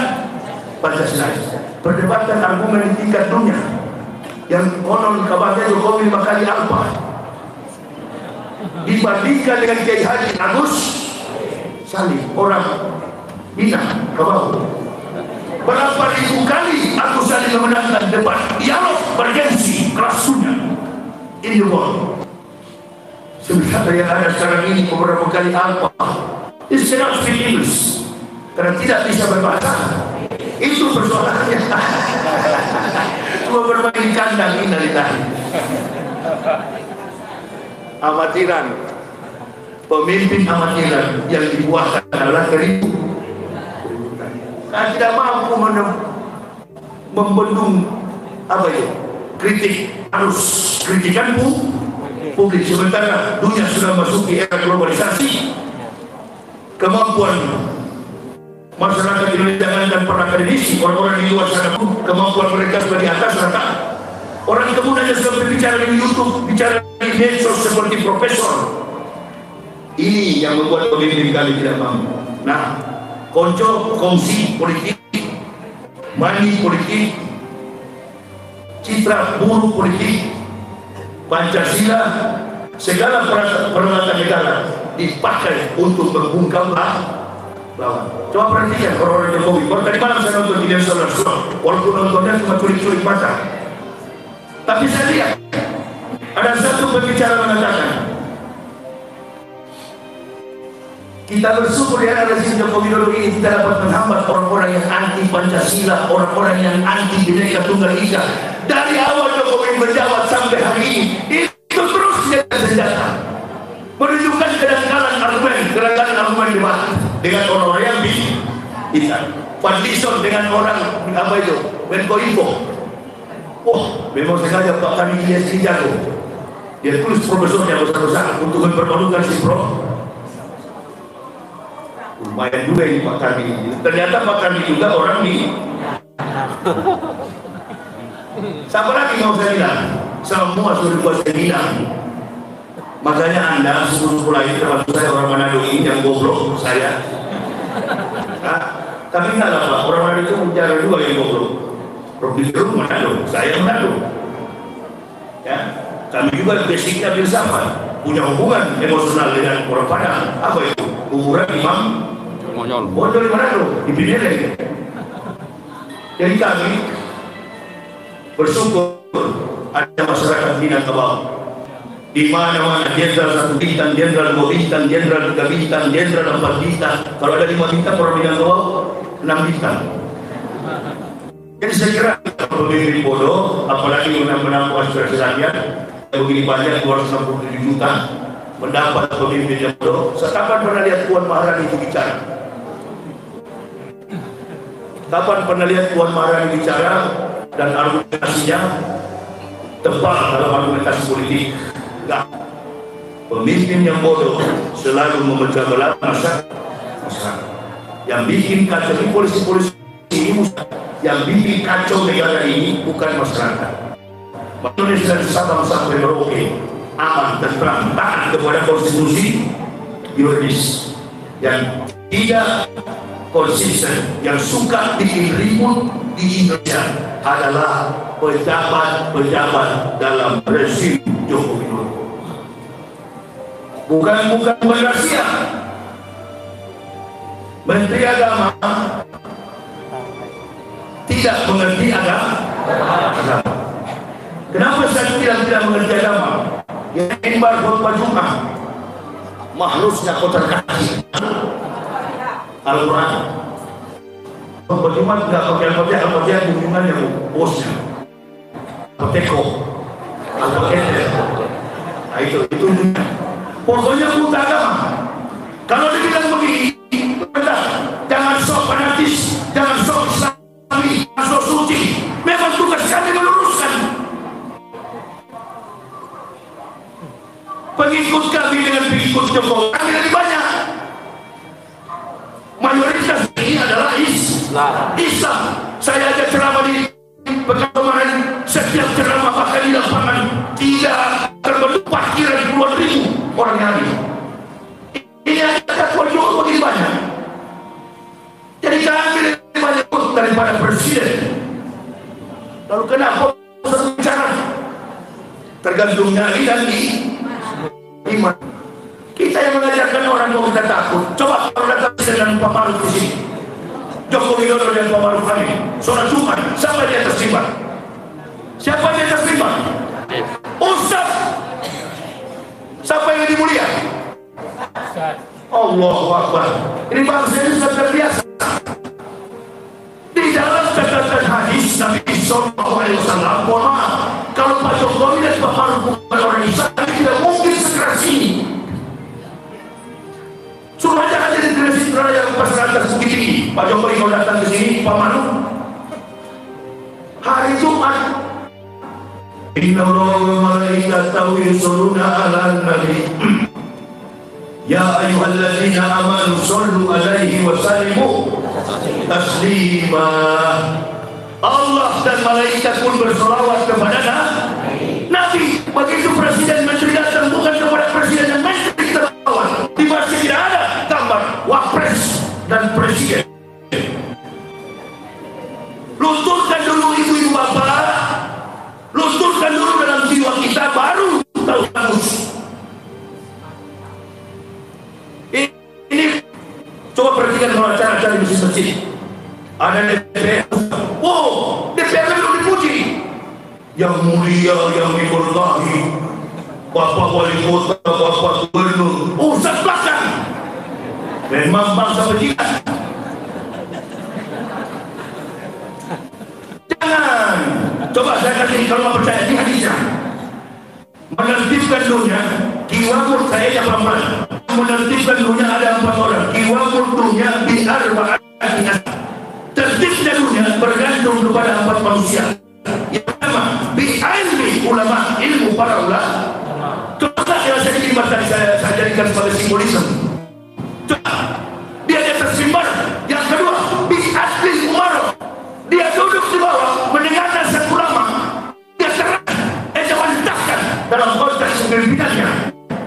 Pancasilais. Perdebatan argumen di tingkat dunia yang konon kabarnya Jokowi 5 kali alfa dibandingkan dengan Kiai Haji Agus Salim, orang Minang Kabau. Berapa ribu kali Agus Salim memenangkan debat dialog bergensi kelas dunia in the world. Sebenarnya yang ada sekarang ini beberapa kali alfa is not speak English karena tidak bisa berbahasa. Itu persoalannya. Cuma bermain kandang innalillahi. Amatiran, pemimpin amatiran yang dibuahkan adalah keributan. Nah, tidak mampu membendung kritik, harus kritikan publik. Sementara dunia sudah masuki era globalisasi, kemampuan masyarakat Indonesia dan para akademisi, orang-orang di luar sana pun kemampuan mereka sudah di atas rata. Orang kemudian sudah berbicara di YouTube, bicara di medsos seperti profesor. Ini yang membuat pemimpin kami tidak mampu. Nah, kongsi politik, money politik, citra buruk politik, Pancasila, segala peralatan negara dipakai untuk membungkam lawan. Coba perhatikan orang-orang Jokowi. Baru tadi malam saya nonton di Desa Rasul, walaupun nontonnya cuma culik-culik mata, tapi saya lihat ada satu pembicara mengatakan, kita bersyukur ya rezim Joko Widodo ini tidak dapat menghambat orang-orang yang anti Pancasila, orang-orang yang anti Bhinneka Tunggal Ika. Dari awal Jokowi menjabat sampai hari ini, itu terus senjata menunjukkan kedangkalan argumen debat dengan orang-orang yang bisa. Fadlison dengan orang Menko Info. Wah, memang sengaja Pak kami dia jago. Dia tulis profesornya besar-besar untuk mempermalukan si Prof. Lumayan juga ini Pak Kami. Ternyata Pak Kami juga orang ini. Siapa lagi mau saya bilang? Semua sudah buat saya bilang. Makanya Anda suruh lain termasuk saya orang Manado ini yang goblok saya. Tapi enggak lah Pak, orang Manado itu bicara dua yang goblok. Provinsi Manado, saya Manado. Ya, kami juga basicnya filsafat, punya hubungan emosional dengan orang Padang. Apa itu? Kuburan Imam Bonjol di Manado, di Pineleng. Jadi kami bersyukur ada masyarakat Minangkabau. Di mana-mana jenderal 1 bintang, jenderal 2 bintang, jenderal 3 bintang, jenderal 4 bintang. Kalau ada 5 bintang, orang Minangkabau 6 bintang. Jadi saya kira pemimpin bodoh, apalagi menang aspirasi rakyat begini banyak 267 juta mendapat pemimpin yang bodoh. Kapan pernah lihat Puan Maharani itu bicara? Kapan pernah lihat Puan Maharani bicara dan argumentasinya tepat dalam argumentasi politik? Enggak. Pemimpin yang bodoh selalu memecah belah masyarakat. Yang bikin kacau ini polisi-polisi ini, yang bikin kacau negara ini bukan masyarakat. Indonesia dari Sabang sampai Merauke aman, tentram, taat kepada konstitusi yuridis. Yang tidak konsisten, yang suka bikin ribut di Indonesia adalah pejabat-pejabat dalam rezim Joko Widodo. Bukan rahasia. Menteri Agama tidak mengerti agama. Kenapa saya tidak mengerti agama? Yang imbar khutbah Jumat, mahrusnya kotor kaki. Al-Quran. Khutbah Jumat nggak pakai Al-Fatihah hubungannya bosnya. Al-Fatihah. Nah itu. Pokoknya buta agama. Kalau dibilang begini, jangan sok fanatis, jangan sok Islami, jangan sok suci. Memang tugas kami meluruskan. Pengikut kami dengan pengikut Jokowi kami lebih banyak. Mayoritas ini adalah Islam. Saya ada ceramah di Pekalongan, setiap ceramah bahkan di lapangan tidak terbentuk parkiran puluhan ribu orang yang hadir. Ini ada Jokowi begini banyak. Jadi kami lebih banyak daripada presiden. Lalu kenapa satu bicara? Tergantung nyali dan iman. Kita yang mengajarkan orang untuk kita takut. Coba kalau datang dengan Pak Maruf di sini, Joko Widodo dan Pak Maruf Amin, sholat Jumat, siapa yang terlibat? Siapa yang terlibat? Ustaz. Siapa yang lebih mulia? Allahu Akbar. Ini bangsa ini sudah terbiasa. Di dalam catatan hadis Nabi Sallallahu Alaihi Wasallam, kalau Pak Jokowi dan Pak Maruf bukan orang Islam, tidak mungkin sekeras ini. Suruh aja di generasi yang pas atas bukit tinggi. Pak Jokowi kalau datang ke sini, Pak Maruf hari Jumat. Inna Allah wa malaikatahu yusholluna 'alan nabi. Ya ayyuhalladzina amanu shollu 'alaihi wa sallimu taslima. Allah dan malaikat pun berselawat kepada Nabi. Begitu presiden menteri datang, bukan kepada presiden dan menteri terlawat. Di masjid tidak ada gambar wapres dan presiden. Lunturkan dulu ibu-ibu bapak, lunturkan dulu dalam jiwa kita, baru tahu bagus. Ini coba perhatikan kalau acara-acara di masjid. Ada DPR. Wow, DPR belum dipuji. Yang mulia, yang diberkahi, Bapak Wali Kota, Bapak Gubernur, Ustaz belakang. Memang bangsa bajingan. Jangan. Coba saya kasih kalau percaya di hadisnya. Menertibkan dunia, kiwamur saya yang pelan. Menertibkan dunia ada 4 orang. Kiwamur dunia biar ba'adina. Tertibnya dunia bergantung kepada 4 manusia. Yang pertama, bi'ilmi ulama, ilmu para ulama. Coba yang saya dikibatkan saya jadikan sebagai simbolisme. Coba, dia tersimbar. Yang kedua, bi'adli umar. Dia duduk di bawah, mendengar nasihat ulama. Dia terang, wanitahkan dalam konteks kepemimpinannya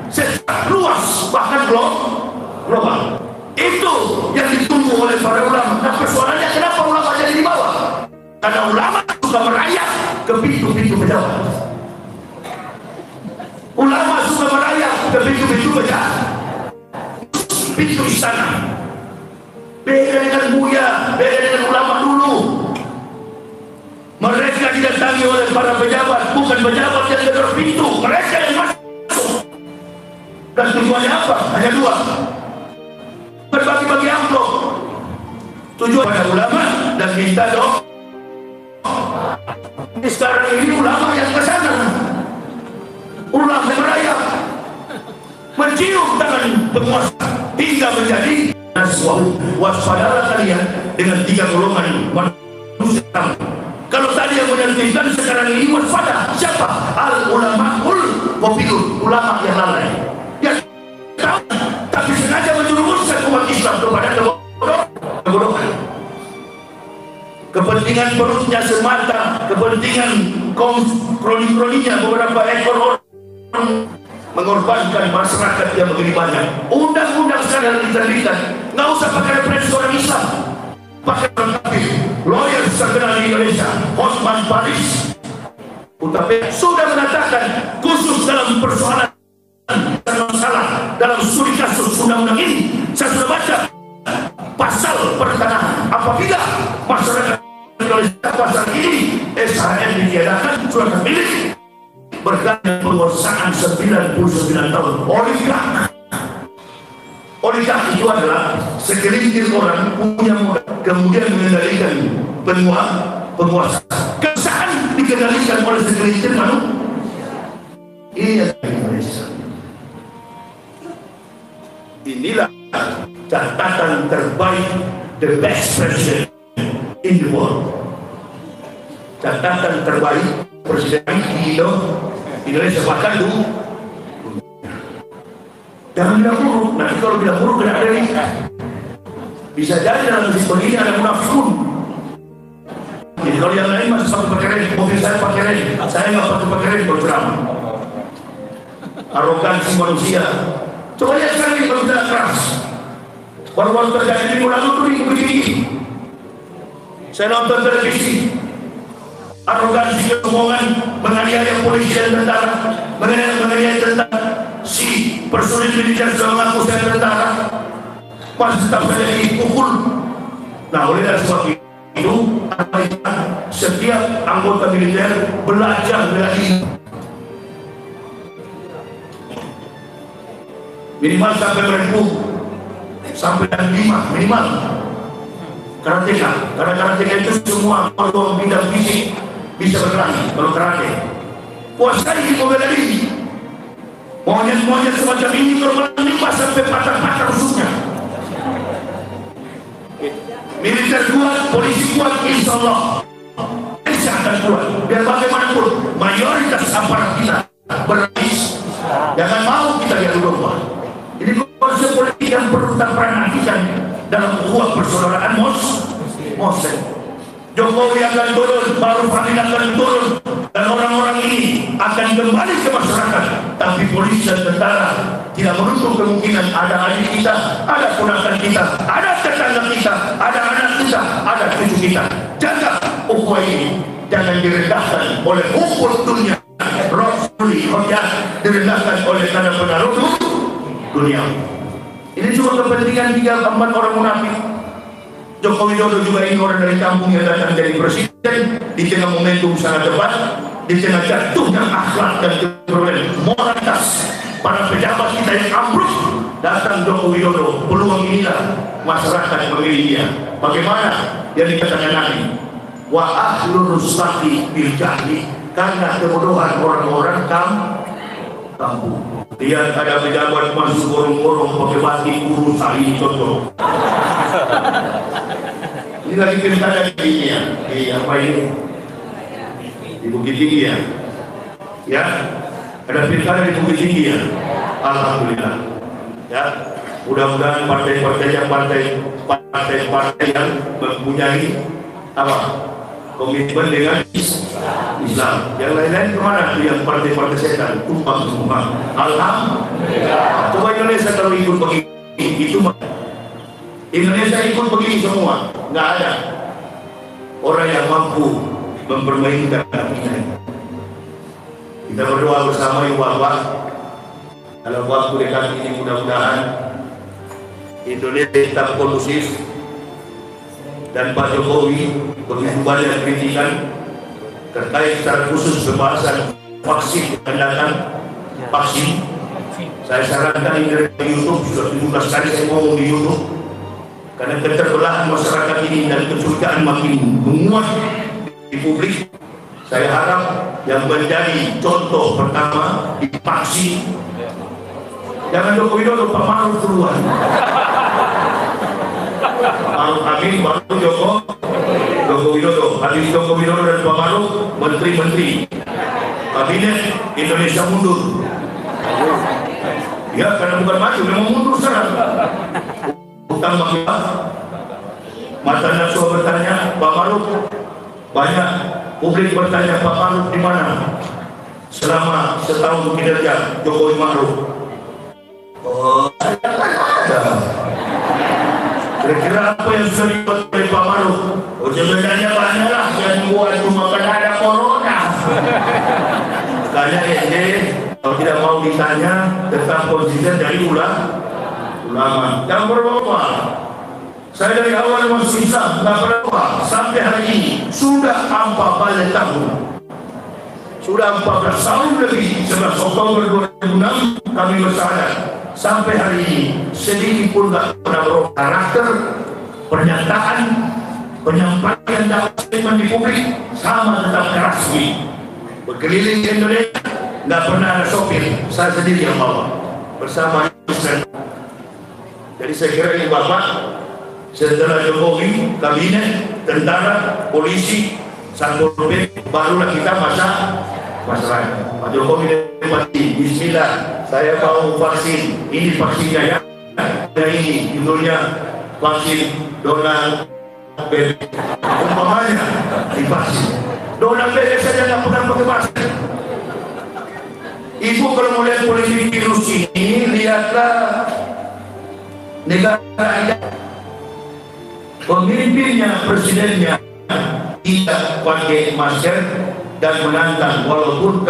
secara luas, bahkan global. Itu yang ditunggu oleh para ulama. Nah persoalannya kenapa ulama jadi di bawah? Karena ulama suka merayap ke pintu-pintu pejabat. Ulama suka merayap ke pintu-pintu pejabat, pintu istana. Beda dengan Buya, beda dengan ulama dulu. Mereka didatangi oleh para pejabat, bukan pejabat yang gedor pintu, mereka yang masuk. Dan tujuannya apa? Hanya 2. Berbagi-bagi amplop. Tujuan pada ulama dan minta doa. Sekarang ini ulama yang ke sana. Ulama merayap, mencium tangan penguasa hingga menjadi waspadalah kalian dengan 3 golongan manusia. Kalau tadi yang menertibkan, sekarang ini waspada. Siapa? Al-ulama-ul mufidun, ulama yang lalai. Yang tahu, tapi sengaja menjerumuskan umat Islam kepada kebodohan. Kepentingan perutnya semata, kepentingan kroni-kroninya beberapa ekor orang mengorbankan masyarakat yang begini banyak. Undang-undang sekarang diterbitkan, nggak usah pakai referensi orang Islam, pakai orang kafir. Lawyer terkenal di Indonesia, Osman Paris Utapia, sudah mengatakan khusus dalam persoalan masalah dalam studi kasus undang-undang ini. Saya sudah baca pasal pertanahan. Apabila masyarakat Indonesia pasal ini SHM ditiadakan, sudah termilik berganti penguasaan 99 tahun oligark. Oligark itu adalah segelintir orang punya modal, kemudian mengendalikan penguasa. Kekuasaan dikendalikan oleh segelintir manusia. Ini adalah Indonesia. Inilah catatan terbaik, the best president in the world. catatan terbaik Presiden di Indonesia bahkan dulu. Jangan bilang buruk, nanti kalau bilang buruk kena ada ini. Bisa jadi dalam sistem ini ada munafikun. Jadi kalau yang lain masih pakai rem, mungkin saya pakai rem, saya nggak pakai rem berceramah. Arogansi manusia. Coba lihat sekali kalau tidak keras. Baru-baru terjadi di bulan itu begini. Saya nonton televisi. Arogansi kesombongan menganiaya polisi dan tentara, menganiaya tentara. Si personil militer sudah mengaku saya tentara, masih tetap saja dipukul. Nah, oleh dari sebab itu, setiap anggota militer belajar dari minimal sampai berempuh, sampai dan 5 minimal. Karateka, karena karateka itu semua kalau bidang fisik bisa berlari kalau karate. Kuasai di mobil ini. Monyet-monyet semacam ini kalau menimpa sampai patah-patah rusuknya. Militer kuat, polisi kuat, insya Allah Indonesia akan kuat. Biar bagaimanapun mayoritas aparat kita berlapis. Jangan mau kita lihat lupa. Ini konsep politik yang perlu kita perhatikan dalam ukhuwah persaudaraan Muslim. Jokowi akan turun, Maruf Amin akan turun, dan orang-orang ini akan kembali ke masyarakat. Tapi polisi dan tentara tidak menutup kemungkinan ada adik kita, ada ponakan kita, ada tetangga kita, ada anak kita, ada cucu kita. Jaga ukhuwah ini, jangan direndahkan oleh hukum dunia. Rasuli direndahkan oleh karena pengaruh dunia. Ini cuma kepentingan 3-4 orang munafik. Joko Widodo juga ini orang dari kampung yang datang jadi presiden di tengah momentum sangat tepat, di tengah jatuhnya akhlak dan kebudayaan moralitas para pejabat kita yang ambruk. Datang Joko Widodo, peluang inilah masyarakat memilih dia. Bagaimana yang dikatakan Nabi? Wa ahlul rustaqi bil jahli, karena kebodohan orang-orang kampung. Lihat ada pejabat masuk gorong-gorong pakai batik guru sari contoh. Ini lagi pilkada di ya, di apa ini? Di Bukit Tinggi ya. Ya, ada pilkada di Bukit Tinggi ya. Alhamdulillah. Ya, mudah-mudahan partai-partai yang mempunyai apa? Komitmen dengan Islam. Yang lain-lain kemana? Yang partai-partai setan tumpang semua. Alhamdulillah. Coba Indonesia kalau ikut begini, itu Indonesia ikut begini semua, nggak ada orang yang mampu mempermainkan kita. Kita berdoa bersama ya Bapak. Dalam waktu dekat ini mudah-mudahan Indonesia tetap kondusif dan Pak Jokowi begitu banyak kritikan terkait secara khusus pembahasan vaksin yang datang vaksin. Saya sarankan ini dari YouTube, sudah 17 kali saya ngomong di YouTube, karena keterbelahan masyarakat ini dan kecurigaan makin menguat di publik. Saya harap yang menjadi contoh pertama divaksin jangan Joko Widodo, Pak Maruf duluan. Maruf Amin baru Joko Widodo, habis Joko Widodo dan Pak Maruf menteri-menteri kabinet Indonesia mundur. Ya, karena bukan maju, memang mundur sekarang. Utang makilah. Mata Naswa bertanya, Pak Maruf, banyak publik bertanya, Pak Maruf di mana selama setahun kinerja Jokowi Maruf? Oh, ada. Kira-kira apa yang sudah dibuat oleh Pak Maruf? Oh, sebenarnya banyaklah yang buat, cuma karena ada corona. Tanya ente, kalau tidak mau ditanya tetap konsisten dari ulama. Jangan berubah. Saya dari awal masuk Islam nggak berubah sampai hari ini sudah 14 tahun. Sudah 14 tahun lebih. 11 Oktober 2006 kami bersyahadat. Sampai hari ini sedikit pun nggak pernah berubah karakter, pernyataan, penyampaian dakwah statement di publik sama tetap keras. Berkeliling di Indonesia nggak pernah ada sopir, saya sendiri yang bawa bersama Israel. Jadi saya kira ini Bapak, setelah Jokowi, kabinet, tentara, polisi, Satpol PP, barulah kita masyarakat. Pak Jokowi pasti Bismillah, saya mau vaksin, ini vaksinnya ya. Dan ini judulnya vaksin Donald Bebek. Umpamanya divaksin. Donald Bebek saja nggak pernah pakai masker. Ibu kalau melihat politik virus ini, lihatlah negara pemimpinnya, presidennya tidak pakai masker dan menantang walaupun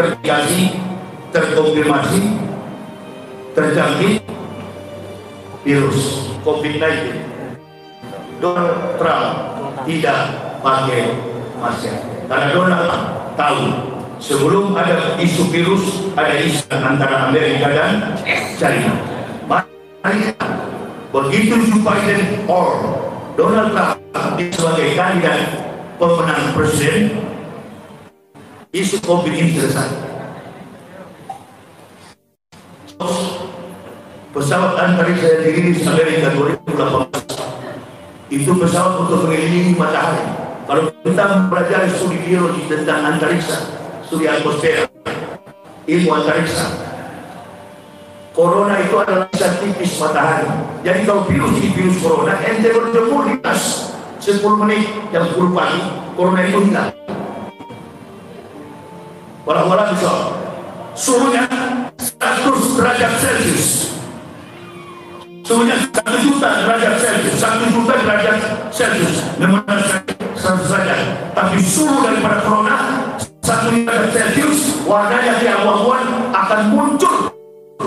terkonfirmasi terjangkit virus COVID-19. Donald Trump tidak pakai masker karena Donald tahu sebelum ada isu virus ada isu antara Amerika dan China. Begitu Joe Biden or Donald Trump sebagai kandidat pemenang presiden, isu COVID ini selesai. Pesawat antariksa yang dirilis Amerika 2018 itu pesawat untuk mengelilingi matahari. Kalau kita mempelajari studi biologi tentang antariksa, studi atmosfer, ilmu antariksa, corona itu adalah lapisan tipis matahari. Jadi kalau virus corona, ente berjemur di atas 10 menit, jam 10 pagi, corona itu hilang. Walau-walau bisa suhunya 100 derajat Celcius. Suhunya 1 juta derajat Celcius, 1 juta derajat Celcius, memang 100 derajat. Tapi suhu daripada corona 1 derajat Celcius, warnanya di awan-awan akan muncul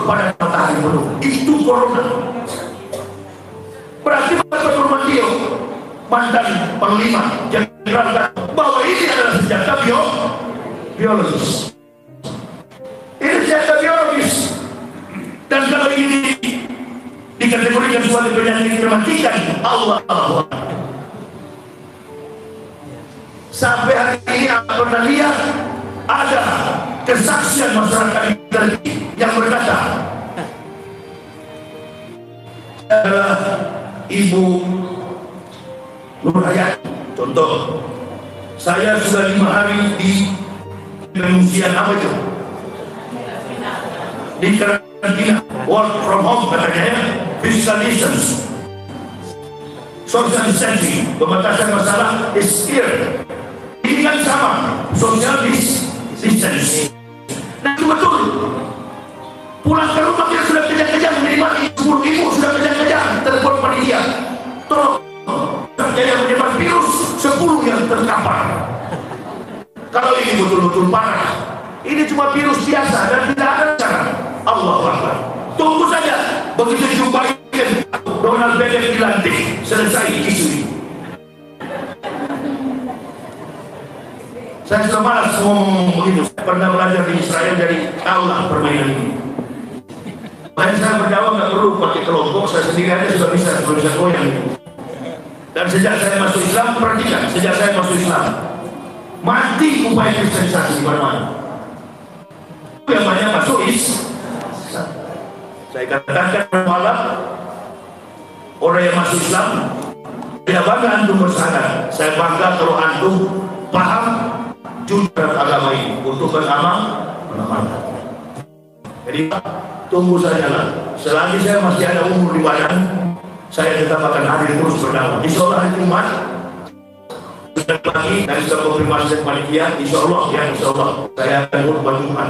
pada matahari penuh. Itu corona. Berarti Pak Nurmantio, mantan panglima jenderal, bahwa ini adalah senjata biologis. Ini senjata biologis. Dan kalau ini dikategorikan sebagai penyakit mematikan, Allah. Sampai hari ini aku pernah lihat ada kesaksian masyarakat yang berkata, Ibu Nur Hayat, contoh, saya sudah 5 hari di pengungsian apa itu? Di karantina, work from home katanya ya, physical distance, social distancing, pembatasan masalah is here. Ini kan sama, social distancing. Nah itu betul. Pulang ke rumah kita sudah kejang-kejang, minimal ibu sudah kejang-kejang, telepon panitia, tolong yang menyebar virus 10 yang terkapar. Kalau ini betul-betul parah, ini cuma virus biasa dan tidak ada cara. Allah Akbar. Tunggu saja, begitu Joe Biden, Donald Biden dilantik, selesai isu ini. Saya sudah malas ngomong begitu. Saya pernah belajar di Israel, jadi tahulah permainan ini. Makanya saya berjawab nggak perlu pakai kelompok, saya sendiri aja sudah bisa goyang. Dan sejak saya masuk Islam, perhatikan, sejak saya masuk Islam, mati upaya kristenisasi di mana-mana. Yang banyak masuk Islam. Saya katakan malam, orang yang masuk Islam, tidak bangga antum bersadar. Saya bangga kalau antum paham jujur agama ini untuk beramal. Jadi tunggu saja lah. Selagi saya masih ada umur di badan, saya tetap akan hadir terus berdakwah. Insya Allah hari Jumat sudah lagi dari sudah konfirmasi panitia. Insya Allah ya, Insya Allah saya akan berbuat Jumat.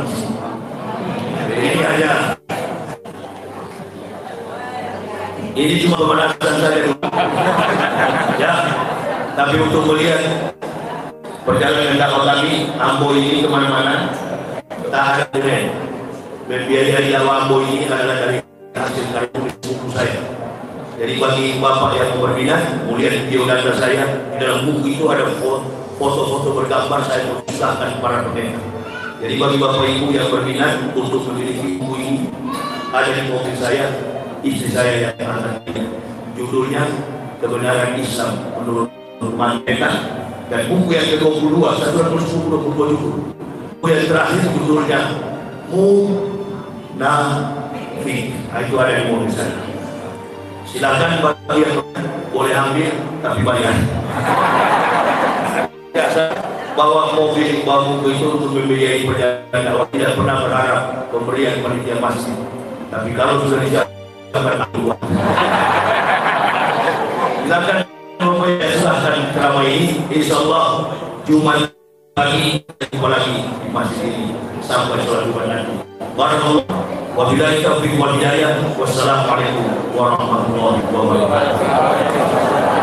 Ini hanya, ini cuma pemanasan saja ya. Tapi untuk melihat perjalanan dakwah kami Ambo ini kemana-mana, tak ada ini. Membiayai dakwah Ambo ini adalah dari hasil karya buku saya. Jadi bagi bapak yang berminat, melihat video data saya di dalam buku itu ada foto-foto bergambar saya mengisahkan para pendeta. Jadi bagi bapak ibu yang berminat untuk memiliki buku ini, ada di mobil saya, istri saya yang akan judulnya Kebenaran Islam Menurut Mandela, dan buku yang ke-22, saya sudah tulis buku 22 judul. Buku yang terakhir judulnya Munafik. Itu ada di mobil saya. Silakan bagi yang boleh ambil, tapi bayar. Ya, bawa mobil, bawa buku itu untuk membiayai perjalanan dakwah, tidak pernah berharap pemberian panitia masjid. Tapi kalau sudah dijalankan dua, silakan membayar silahkan ceramah ini. Insyaallah Jumat lagi jumpa lagi di masjid ini sampai sholat Jumat nanti. Barakallahu wabillahi taufiq wal hidayah. Wassalamualaikum warahmatullahi wabarakatuh.